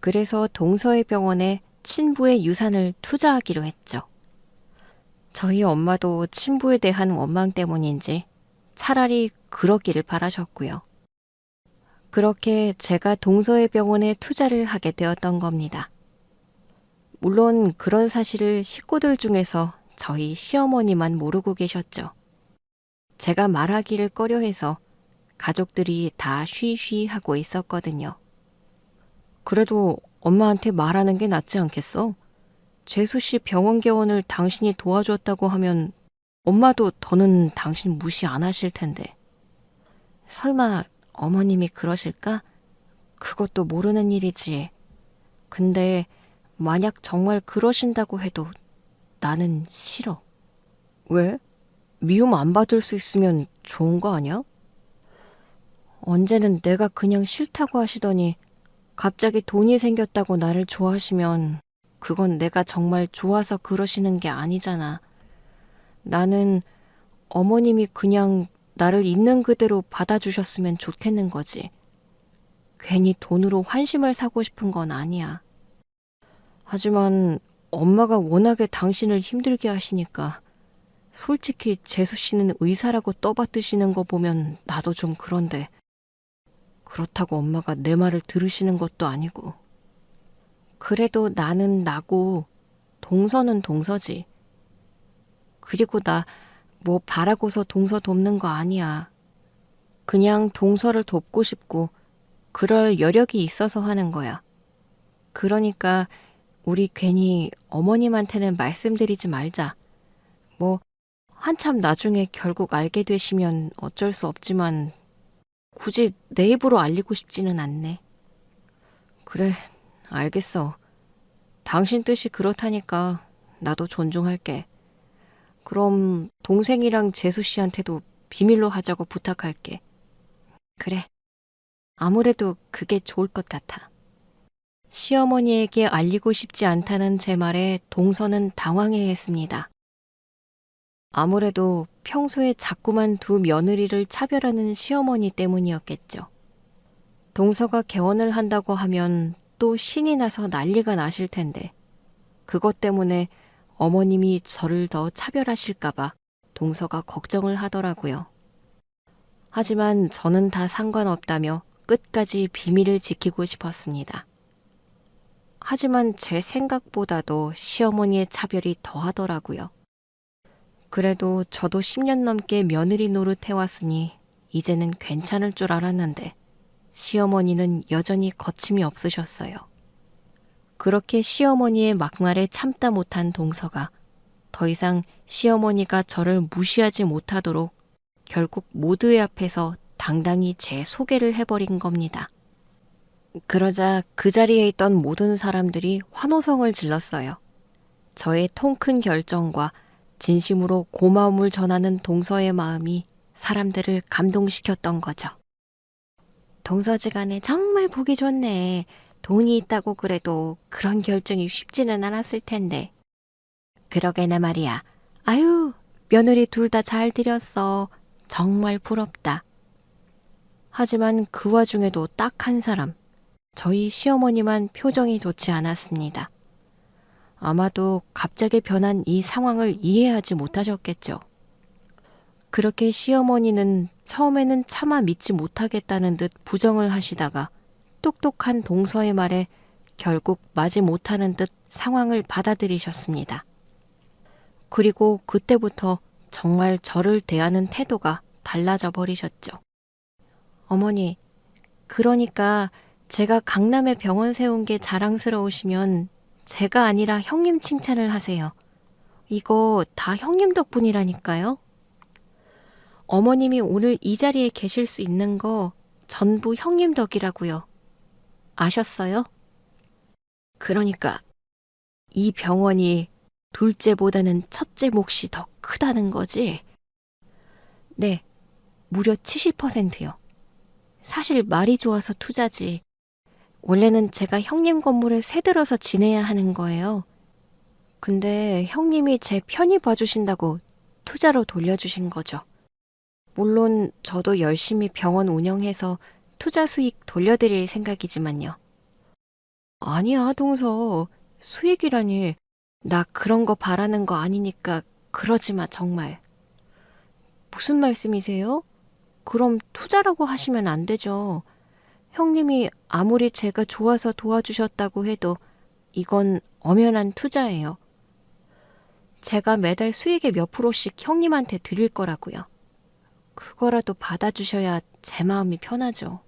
그래서 동서의 병원에 친부의 유산을 투자하기로 했죠. 저희 엄마도 친부에 대한 원망 때문인지 차라리 그러기를 바라셨고요. 그렇게 제가 동서의 병원에 투자를 하게 되었던 겁니다. 물론 그런 사실을 식구들 중에서 저희 시어머니만 모르고 계셨죠. 제가 말하기를 꺼려해서 가족들이 다 쉬쉬 하고 있었거든요. 그래도 엄마한테 말하는 게 낫지 않겠어? 재수 씨 병원 개원을 당신이 도와줬다고 하면 엄마도 더는 당신 무시 안 하실 텐데. 설마 어머님이 그러실까? 그것도 모르는 일이지. 근데 만약 정말 그러신다고 해도 나는 싫어. 왜? 미움 안 받을 수 있으면 좋은 거 아니야? 언제는 내가 그냥 싫다고 하시더니 갑자기 돈이 생겼다고 나를 좋아하시면 그건 내가 정말 좋아서 그러시는 게 아니잖아. 나는 어머님이 그냥 나를 있는 그대로 받아주셨으면 좋겠는 거지. 괜히 돈으로 환심을 사고 싶은 건 아니야. 하지만 엄마가 워낙에 당신을 힘들게 하시니까 솔직히 재수 씨는 의사라고 떠받드시는 거 보면 나도 좀 그런데 그렇다고 엄마가 내 말을 들으시는 것도 아니고. 그래도 나는 나고 동서는 동서지. 그리고 나 뭐 바라고서 동서 돕는 거 아니야. 그냥 동서를 돕고 싶고 그럴 여력이 있어서 하는 거야. 그러니까 우리 괜히 어머님한테는 말씀드리지 말자. 뭐 한참 나중에 결국 알게 되시면 어쩔 수 없지만 굳이 내 입으로 알리고 싶지는 않네. 그래, 알겠어. 당신 뜻이 그렇다니까 나도 존중할게. 그럼 동생이랑 재수 씨한테도 비밀로 하자고 부탁할게. 그래, 아무래도 그게 좋을 것 같아. 시어머니에게 알리고 싶지 않다는 제 말에 동서는 당황해했습니다. 아무래도 평소에 자꾸만 두 며느리를 차별하는 시어머니 때문이었겠죠. 동서가 개원을 한다고 하면 또 신이 나서 난리가 나실 텐데 그것 때문에 어머님이 저를 더 차별하실까봐 동서가 걱정을 하더라고요. 하지만 저는 다 상관없다며 끝까지 비밀을 지키고 싶었습니다. 하지만 제 생각보다도 시어머니의 차별이 더하더라고요. 그래도 저도 10년 넘게 며느리 노릇 해왔으니 이제는 괜찮을 줄 알았는데 시어머니는 여전히 거침이 없으셨어요. 그렇게 시어머니의 막말에 참다 못한 동서가 더 이상 시어머니가 저를 무시하지 못하도록 결국 모두의 앞에서 당당히 제 소개를 해버린 겁니다. 그러자 그 자리에 있던 모든 사람들이 환호성을 질렀어요. 저의 통큰 결정과 진심으로 고마움을 전하는 동서의 마음이 사람들을 감동시켰던 거죠. 동서지간에 정말 보기 좋네. 돈이 있다고 그래도 그런 결정이 쉽지는 않았을 텐데. 그러게나 말이야. 아유, 며느리 둘 다 잘 들였어. 정말 부럽다. 하지만 그 와중에도 딱 한 사람, 저희 시어머니만 표정이 좋지 않았습니다. 아마도 갑자기 변한 이 상황을 이해하지 못하셨겠죠. 그렇게 시어머니는 처음에는 차마 믿지 못하겠다는 듯 부정을 하시다가 똑똑한 동서의 말에 결국 마지 못하는 듯 상황을 받아들이셨습니다. 그리고 그때부터 정말 저를 대하는 태도가 달라져 버리셨죠. 어머니, 그러니까 제가 강남에 병원 세운 게 자랑스러우시면 제가 아니라 형님 칭찬을 하세요. 이거 다 형님 덕분이라니까요. 어머님이 오늘 이 자리에 계실 수 있는 거 전부 형님 덕이라고요. 아셨어요? 그러니까 이 병원이 둘째보다는 첫째 몫이 더 크다는 거지? 네, 무려 70%요. 사실 말이 좋아서 투자지. 원래는 제가 형님 건물에 새들어서 지내야 하는 거예요. 근데 형님이 제 편히 봐주신다고 투자로 돌려주신 거죠. 물론 저도 열심히 병원 운영해서 투자 수익 돌려드릴 생각이지만요. 아니야, 동서. 수익이라니. 나 그런 거 바라는 거 아니니까 그러지 마, 정말. 무슨 말씀이세요? 그럼 투자라고 하시면 안 되죠. 형님이 아무리 제가 좋아서 도와주셨다고 해도 이건 엄연한 투자예요. 제가 매달 수익의 몇 프로씩 형님한테 드릴 거라고요. 그거라도 받아주셔야 제 마음이 편하죠.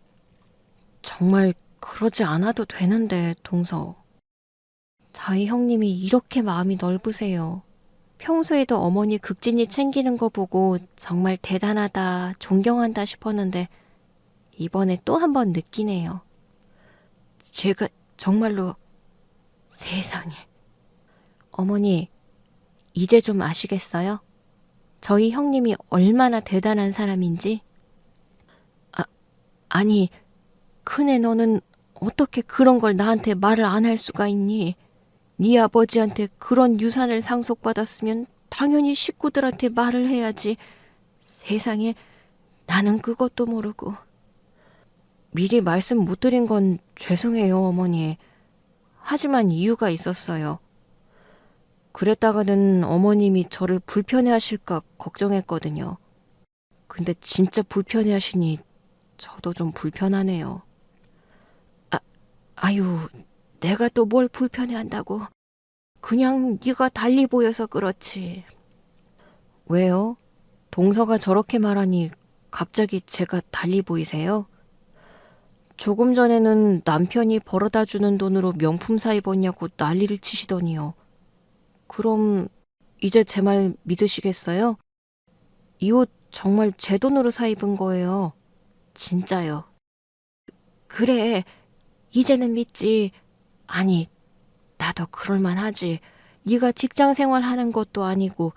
정말 그러지 않아도 되는데, 동서. 저희 형님이 이렇게 마음이 넓으세요. 평소에도 어머니 극진히 챙기는 거 보고 정말 대단하다, 존경한다 싶었는데 이번에 또 한 번 느끼네요. 제가 정말로 세상에. 어머니, 이제 좀 아시겠어요? 저희 형님이 얼마나 대단한 사람인지? 아니, 큰애 너는 어떻게 그런 걸 나한테 말을 안 할 수가 있니? 네 아버지한테 그런 유산을 상속받았으면 당연히 식구들한테 말을 해야지. 세상에, 나는 그것도 모르고. 미리 말씀 못 드린 건 죄송해요, 어머니. 하지만 이유가 있었어요. 그랬다가는 어머님이 저를 불편해하실까 걱정했거든요. 근데 진짜 불편해하시니 저도 좀 불편하네요. 아유, 내가 또 뭘 불편해한다고. 그냥 네가 달리 보여서 그렇지. 왜요? 동서가 저렇게 말하니 갑자기 제가 달리 보이세요? 조금 전에는 남편이 벌어다 주는 돈으로 명품 사 입었냐고 난리를 치시더니요. 그럼 이제 제 말 믿으시겠어요? 이 옷 정말 제 돈으로 사 입은 거예요. 진짜요. 그래, 이제는 믿지. 아니, 나도 그럴만하지. 네가 직장 생활하는 것도 아니고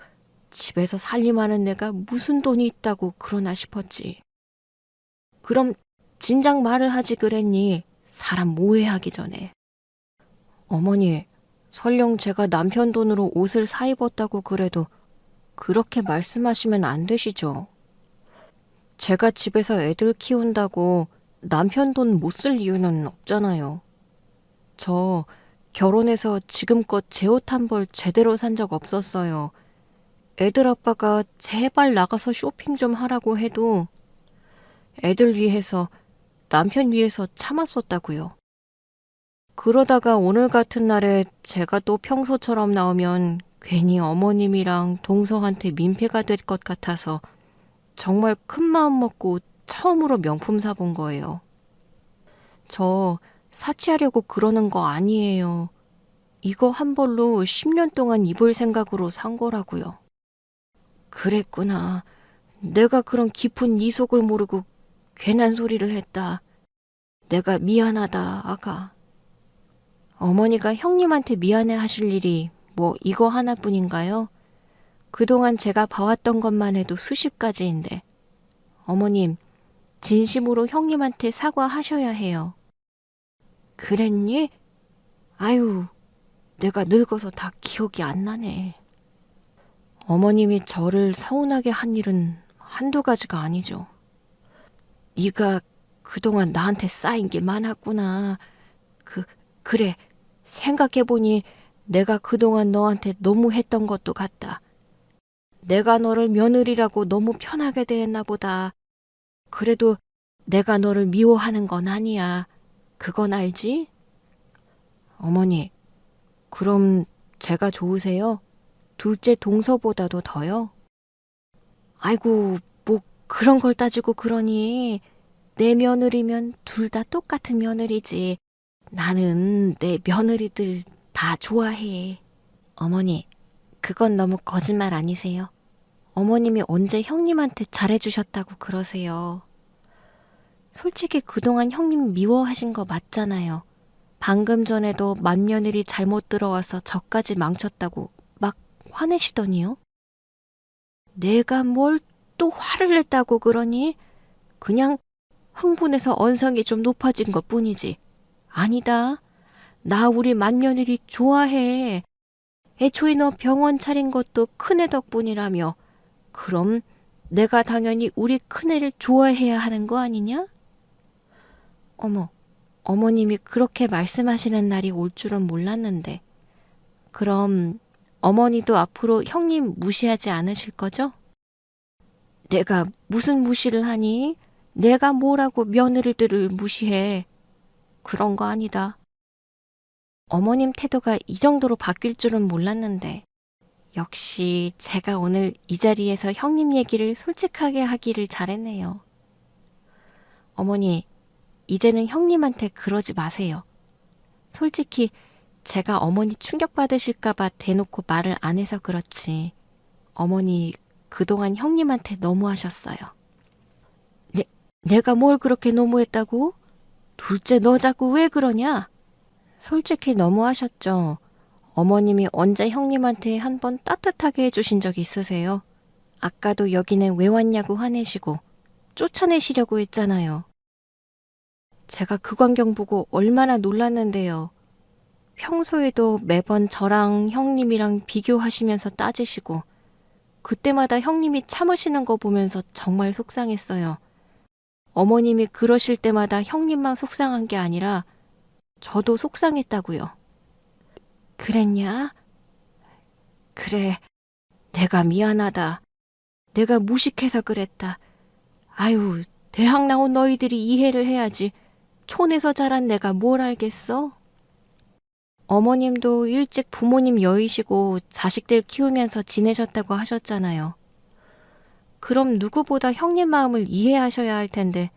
집에서 살림하는 내가 무슨 돈이 있다고 그러나 싶었지. 그럼 진작 말을 하지 그랬니? 사람 오해하기 전에. 어머니, 설령 제가 남편 돈으로 옷을 사 입었다고 그래도 그렇게 말씀하시면 안 되시죠. 제가 집에서 애들 키운다고 남편 돈 못 쓸 이유는 없잖아요. 저 결혼해서 지금껏 제 옷 한 벌 제대로 산 적 없었어요. 애들 아빠가 제발 나가서 쇼핑 좀 하라고 해도 애들 위해서, 남편 위해서 참았었다고요. 그러다가 오늘 같은 날에 제가 또 평소처럼 나오면 괜히 어머님이랑 동서한테 민폐가 될 것 같아서 정말 큰 마음 먹고 처음으로 명품 사본 거예요. 저 사치하려고 그러는 거 아니에요. 이거 한 벌로 10년 동안 입을 생각으로 산 거라고요. 그랬구나. 내가 그런 깊은 이 속을 모르고 괜한 소리를 했다. 내가 미안하다, 아가. 어머니가 형님한테 미안해 하실 일이 뭐 이거 하나뿐인가요? 그동안 제가 봐왔던 것만 해도 수십 가지인데. 어머님, 진심으로 형님한테 사과하셔야 해요. 그랬니? 아유, 내가 늙어서 다 기억이 안 나네. 어머님이 저를 서운하게 한 일은 한두 가지가 아니죠. 네가 그동안 나한테 쌓인 게 많았구나. 그래. 생각해보니 내가 그동안 너한테 너무 했던 것도 같다. 내가 너를 며느리라고 너무 편하게 대했나 보다. 그래도 내가 너를 미워하는 건 아니야. 그건 알지? 어머니, 그럼 제가 좋으세요? 둘째 동서보다도 더요? 아이고, 뭐 그런 걸 따지고 그러니. 내 며느리면 둘 다 똑같은 며느리지. 나는 내 며느리들 다 좋아해. 어머니, 그건 너무 거짓말 아니세요? 어머님이 언제 형님한테 잘해주셨다고 그러세요? 솔직히 그동안 형님 미워하신 거 맞잖아요. 방금 전에도 맏며느리 잘못 들어와서 저까지 망쳤다고 막 화내시더니요. 내가 뭘 또 화를 냈다고 그러니? 그냥 흥분해서 언성이 좀 높아진 것 뿐이지. 아니다. 나 우리 맏며느리 좋아해. 애초에 너 병원 차린 것도 큰애 덕분이라며. 그럼 내가 당연히 우리 큰애를 좋아해야 하는 거 아니냐? 어머, 어머님이 그렇게 말씀하시는 날이 올 줄은 몰랐는데. 그럼 어머니도 앞으로 형님 무시하지 않으실 거죠? 내가 무슨 무시를 하니? 내가 뭐라고 며느리들을 무시해. 그런 거 아니다. 어머님 태도가 이 정도로 바뀔 줄은 몰랐는데 역시 제가 오늘 이 자리에서 형님 얘기를 솔직하게 하기를 잘했네요. 어머니, 이제는 형님한테 그러지 마세요. 솔직히 제가 어머니 충격받으실까봐 대놓고 말을 안 해서 그렇지. 어머니 그동안 형님한테 너무하셨어요. 내가 뭘 그렇게 너무했다고? 둘째 너 자꾸 왜 그러냐? 솔직히 너무하셨죠. 어머님이 언제 형님한테 한번 따뜻하게 해주신 적 있으세요? 아까도 여기는 왜 왔냐고 화내시고 쫓아내시려고 했잖아요. 제가 그 광경 보고 얼마나 놀랐는데요. 평소에도 매번 저랑 형님이랑 비교하시면서 따지시고 그때마다 형님이 참으시는 거 보면서 정말 속상했어요. 어머님이 그러실 때마다 형님만 속상한 게 아니라 저도 속상했다고요. 그랬냐? 그래, 내가 미안하다. 내가 무식해서 그랬다. 아유, 대학 나온 너희들이 이해를 해야지. 촌에서 자란 내가 뭘 알겠어? 어머님도 일찍 부모님 여의시고 자식들 키우면서 지내셨다고 하셨잖아요. 그럼 누구보다 형님 마음을 이해하셔야 할 텐데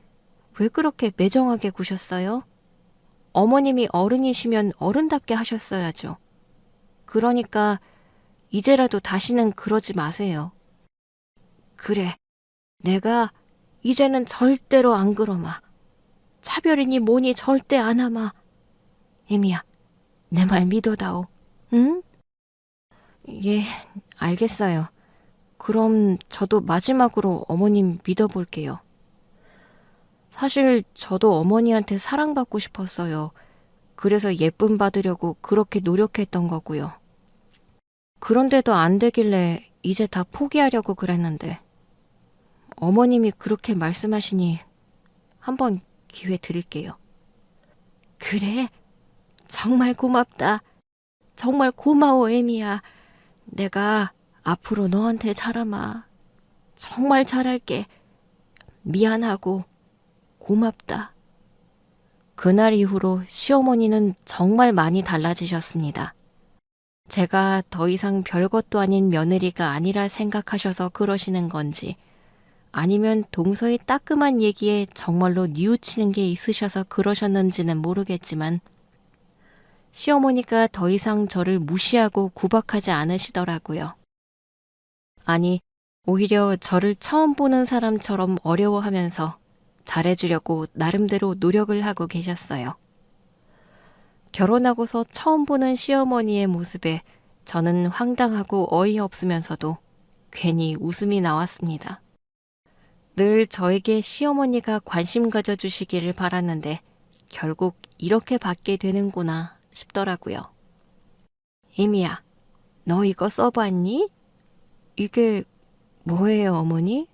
왜 그렇게 매정하게 구셨어요? 어머님이 어른이시면 어른답게 하셨어야죠. 그러니까 이제라도 다시는 그러지 마세요. 그래, 내가 이제는 절대로 안 그러마. 차별이니 뭐니 절대 안 하마. 애미야, 내 말 믿어다오. 응? 예, 알겠어요. 그럼 저도 마지막으로 어머님 믿어볼게요. 사실 저도 어머니한테 사랑받고 싶었어요. 그래서 예쁨 받으려고 그렇게 노력했던 거고요. 그런데도 안 되길래 이제 다 포기하려고 그랬는데 어머님이 그렇게 말씀하시니 한번 기회 드릴게요. 그래? 정말 고맙다. 정말 고마워, 애미야. 내가 앞으로 너한테 잘하마. 정말 잘할게. 미안하고 고맙다. 그날 이후로 시어머니는 정말 많이 달라지셨습니다. 제가 더 이상 별것도 아닌 며느리가 아니라 생각하셔서 그러시는 건지, 아니면 동서의 따끔한 얘기에 정말로 뉘우치는 게 있으셔서 그러셨는지는 모르겠지만, 시어머니가 더 이상 저를 무시하고 구박하지 않으시더라고요. 아니, 오히려 저를 처음 보는 사람처럼 어려워하면서 잘해주려고 나름대로 노력을 하고 계셨어요. 결혼하고서 처음 보는 시어머니의 모습에 저는 황당하고 어이없으면서도 괜히 웃음이 나왔습니다. 늘 저에게 시어머니가 관심 가져주시기를 바랐는데 결국 이렇게 받게 되는구나 싶더라고요. 이미야, 너 이거 써봤니? 이게 뭐예요, 어머니?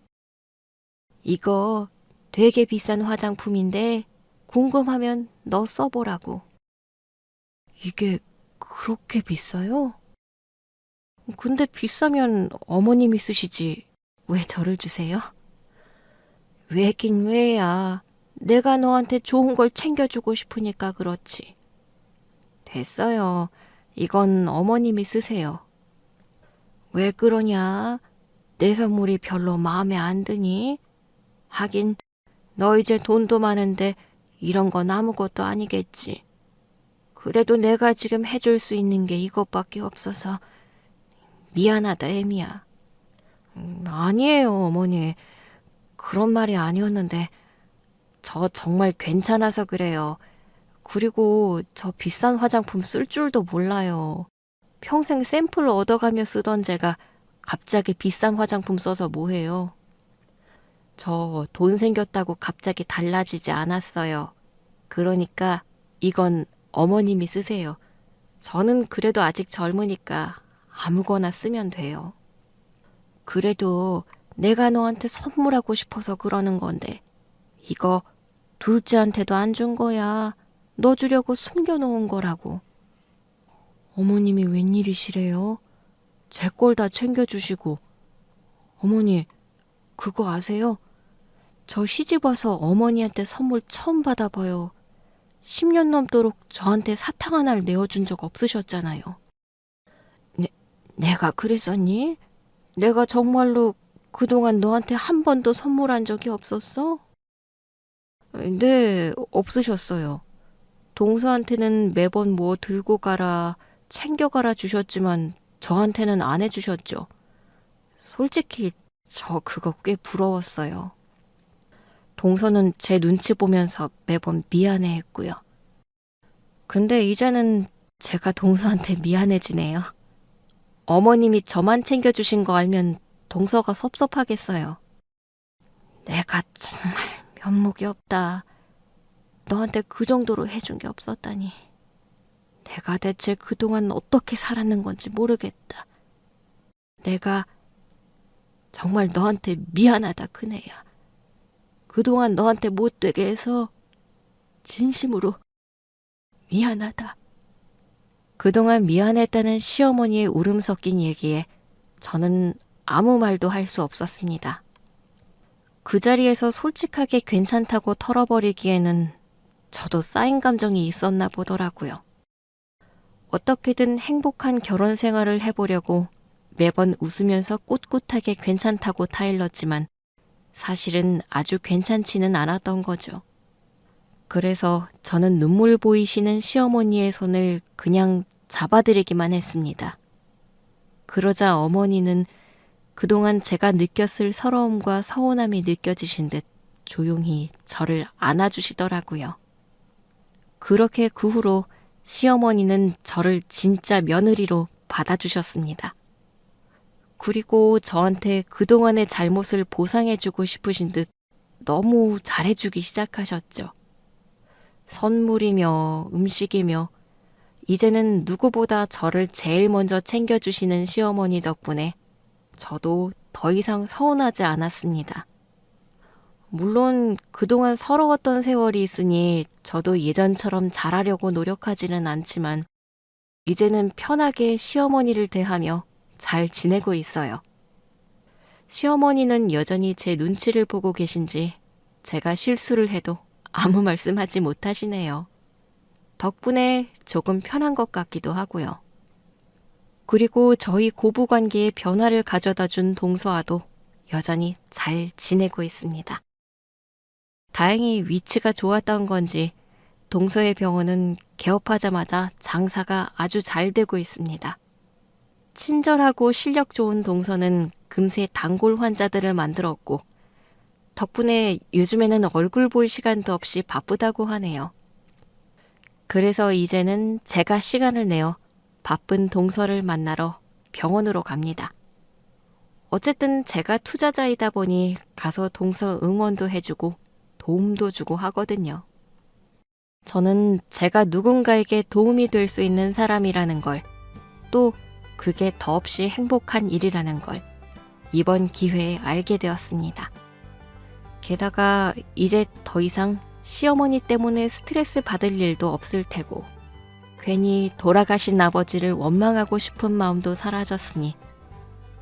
이거 되게 비싼 화장품인데 궁금하면 너 써보라고. 이게 그렇게 비싸요? 근데 비싸면 어머님이 쓰시지 왜 저를 주세요? 왜긴 왜야. 내가 너한테 좋은 걸 챙겨주고 싶으니까 그렇지. 됐어요. 이건 어머님이 쓰세요. 왜 그러냐? 내 선물이 별로 마음에 안 드니? 하긴 너 이제 돈도 많은데 이런 건 아무것도 아니겠지. 그래도 내가 지금 해줄 수 있는 게 이것밖에 없어서 미안하다, 애미야. 아니에요, 어머니. 그런 말이 아니었는데 저 정말 괜찮아서 그래요. 그리고 저 비싼 화장품 쓸 줄도 몰라요. 평생 샘플 얻어가며 쓰던 제가 갑자기 비싼 화장품 써서 뭐해요. 저 돈 생겼다고 갑자기 달라지지 않았어요. 그러니까 이건 어머님이 쓰세요. 저는 그래도 아직 젊으니까 아무거나 쓰면 돼요. 그래도 내가 너한테 선물하고 싶어서 그러는 건데 이거 둘째한테도 안 준 거야. 너 주려고 숨겨놓은 거라고. 어머님이 웬일이시래요? 제 걸 다 챙겨주시고. 어머니, 그거 아세요? 저 시집 와서 어머니한테 선물 처음 받아봐요. 10년 넘도록 저한테 사탕 하나를 내어준 적 없으셨잖아요. 내가 그랬었니? 내가 정말로 그동안 너한테 한 번도 선물한 적이 없었어? 네, 없으셨어요. 동서한테는 매번 뭐 들고 가라, 챙겨가라 주셨지만 저한테는 안 해주셨죠. 솔직히 저 그거 꽤 부러웠어요. 동서는 제 눈치 보면서 매번 미안해했고요. 근데 이제는 제가 동서한테 미안해지네요. 어머님이 저만 챙겨주신 거 알면 동서가 섭섭하겠어요. 내가 정말 면목이 없다. 너한테 그 정도로 해준 게 없었다니. 내가 대체 그동안 어떻게 살았는 건지 모르겠다. 내가 정말 너한테 미안하다, 큰애야. 그동안 너한테 못되게 해서 진심으로 미안하다. 그동안 미안했다는 시어머니의 울음 섞인 얘기에 저는 아무 말도 할 수 없었습니다. 그 자리에서 솔직하게 괜찮다고 털어버리기에는 저도 쌓인 감정이 있었나 보더라고요. 어떻게든 행복한 결혼 생활을 해보려고 매번 웃으면서 꿋꿋하게 괜찮다고 타일렀지만 사실은 아주 괜찮지는 않았던 거죠. 그래서 저는 눈물 보이시는 시어머니의 손을 그냥 잡아드리기만 했습니다. 그러자 어머니는 그동안 제가 느꼈을 서러움과 서운함이 느껴지신 듯 조용히 저를 안아주시더라고요. 그렇게 그 후로 시어머니는 저를 진짜 며느리로 받아주셨습니다. 그리고 저한테 그동안의 잘못을 보상해주고 싶으신 듯 너무 잘해주기 시작하셨죠. 선물이며 음식이며 이제는 누구보다 저를 제일 먼저 챙겨주시는 시어머니 덕분에 저도 더 이상 서운하지 않았습니다. 물론 그동안 서러웠던 세월이 있으니 저도 예전처럼 잘하려고 노력하지는 않지만 이제는 편하게 시어머니를 대하며 잘 지내고 있어요. 시어머니는 여전히 제 눈치를 보고 계신지 제가 실수를 해도 아무 말씀하지 못하시네요. 덕분에 조금 편한 것 같기도 하고요. 그리고 저희 고부 관계에 변화를 가져다 준 동서와도 여전히 잘 지내고 있습니다. 다행히 위치가 좋았던 건지 동서의 병원은 개업하자마자 장사가 아주 잘 되고 있습니다. 친절하고 실력 좋은 동서는 금세 단골 환자들을 만들었고 덕분에 요즘에는 얼굴 볼 시간도 없이 바쁘다고 하네요. 그래서 이제는 제가 시간을 내어 바쁜 동서를 만나러 병원으로 갑니다. 어쨌든 제가 투자자이다 보니 가서 동서 응원도 해주고 도움도 주고 하거든요. 저는 제가 누군가에게 도움이 될 수 있는 사람이라는 걸, 또 그게 더없이 행복한 일이라는 걸 이번 기회에 알게 되었습니다. 게다가 이제 더 이상 시어머니 때문에 스트레스 받을 일도 없을 테고 괜히 돌아가신 아버지를 원망하고 싶은 마음도 사라졌으니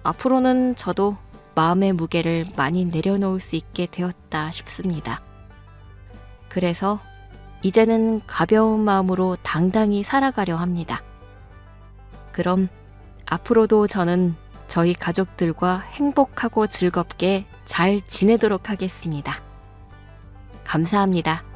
앞으로는 저도 마음의 무게를 많이 내려놓을 수 있게 되었다 싶습니다. 그래서 이제는 가벼운 마음으로 당당히 살아가려 합니다. 그럼 앞으로도 저는 저희 가족들과 행복하고 즐겁게 잘 지내도록 하겠습니다. 감사합니다.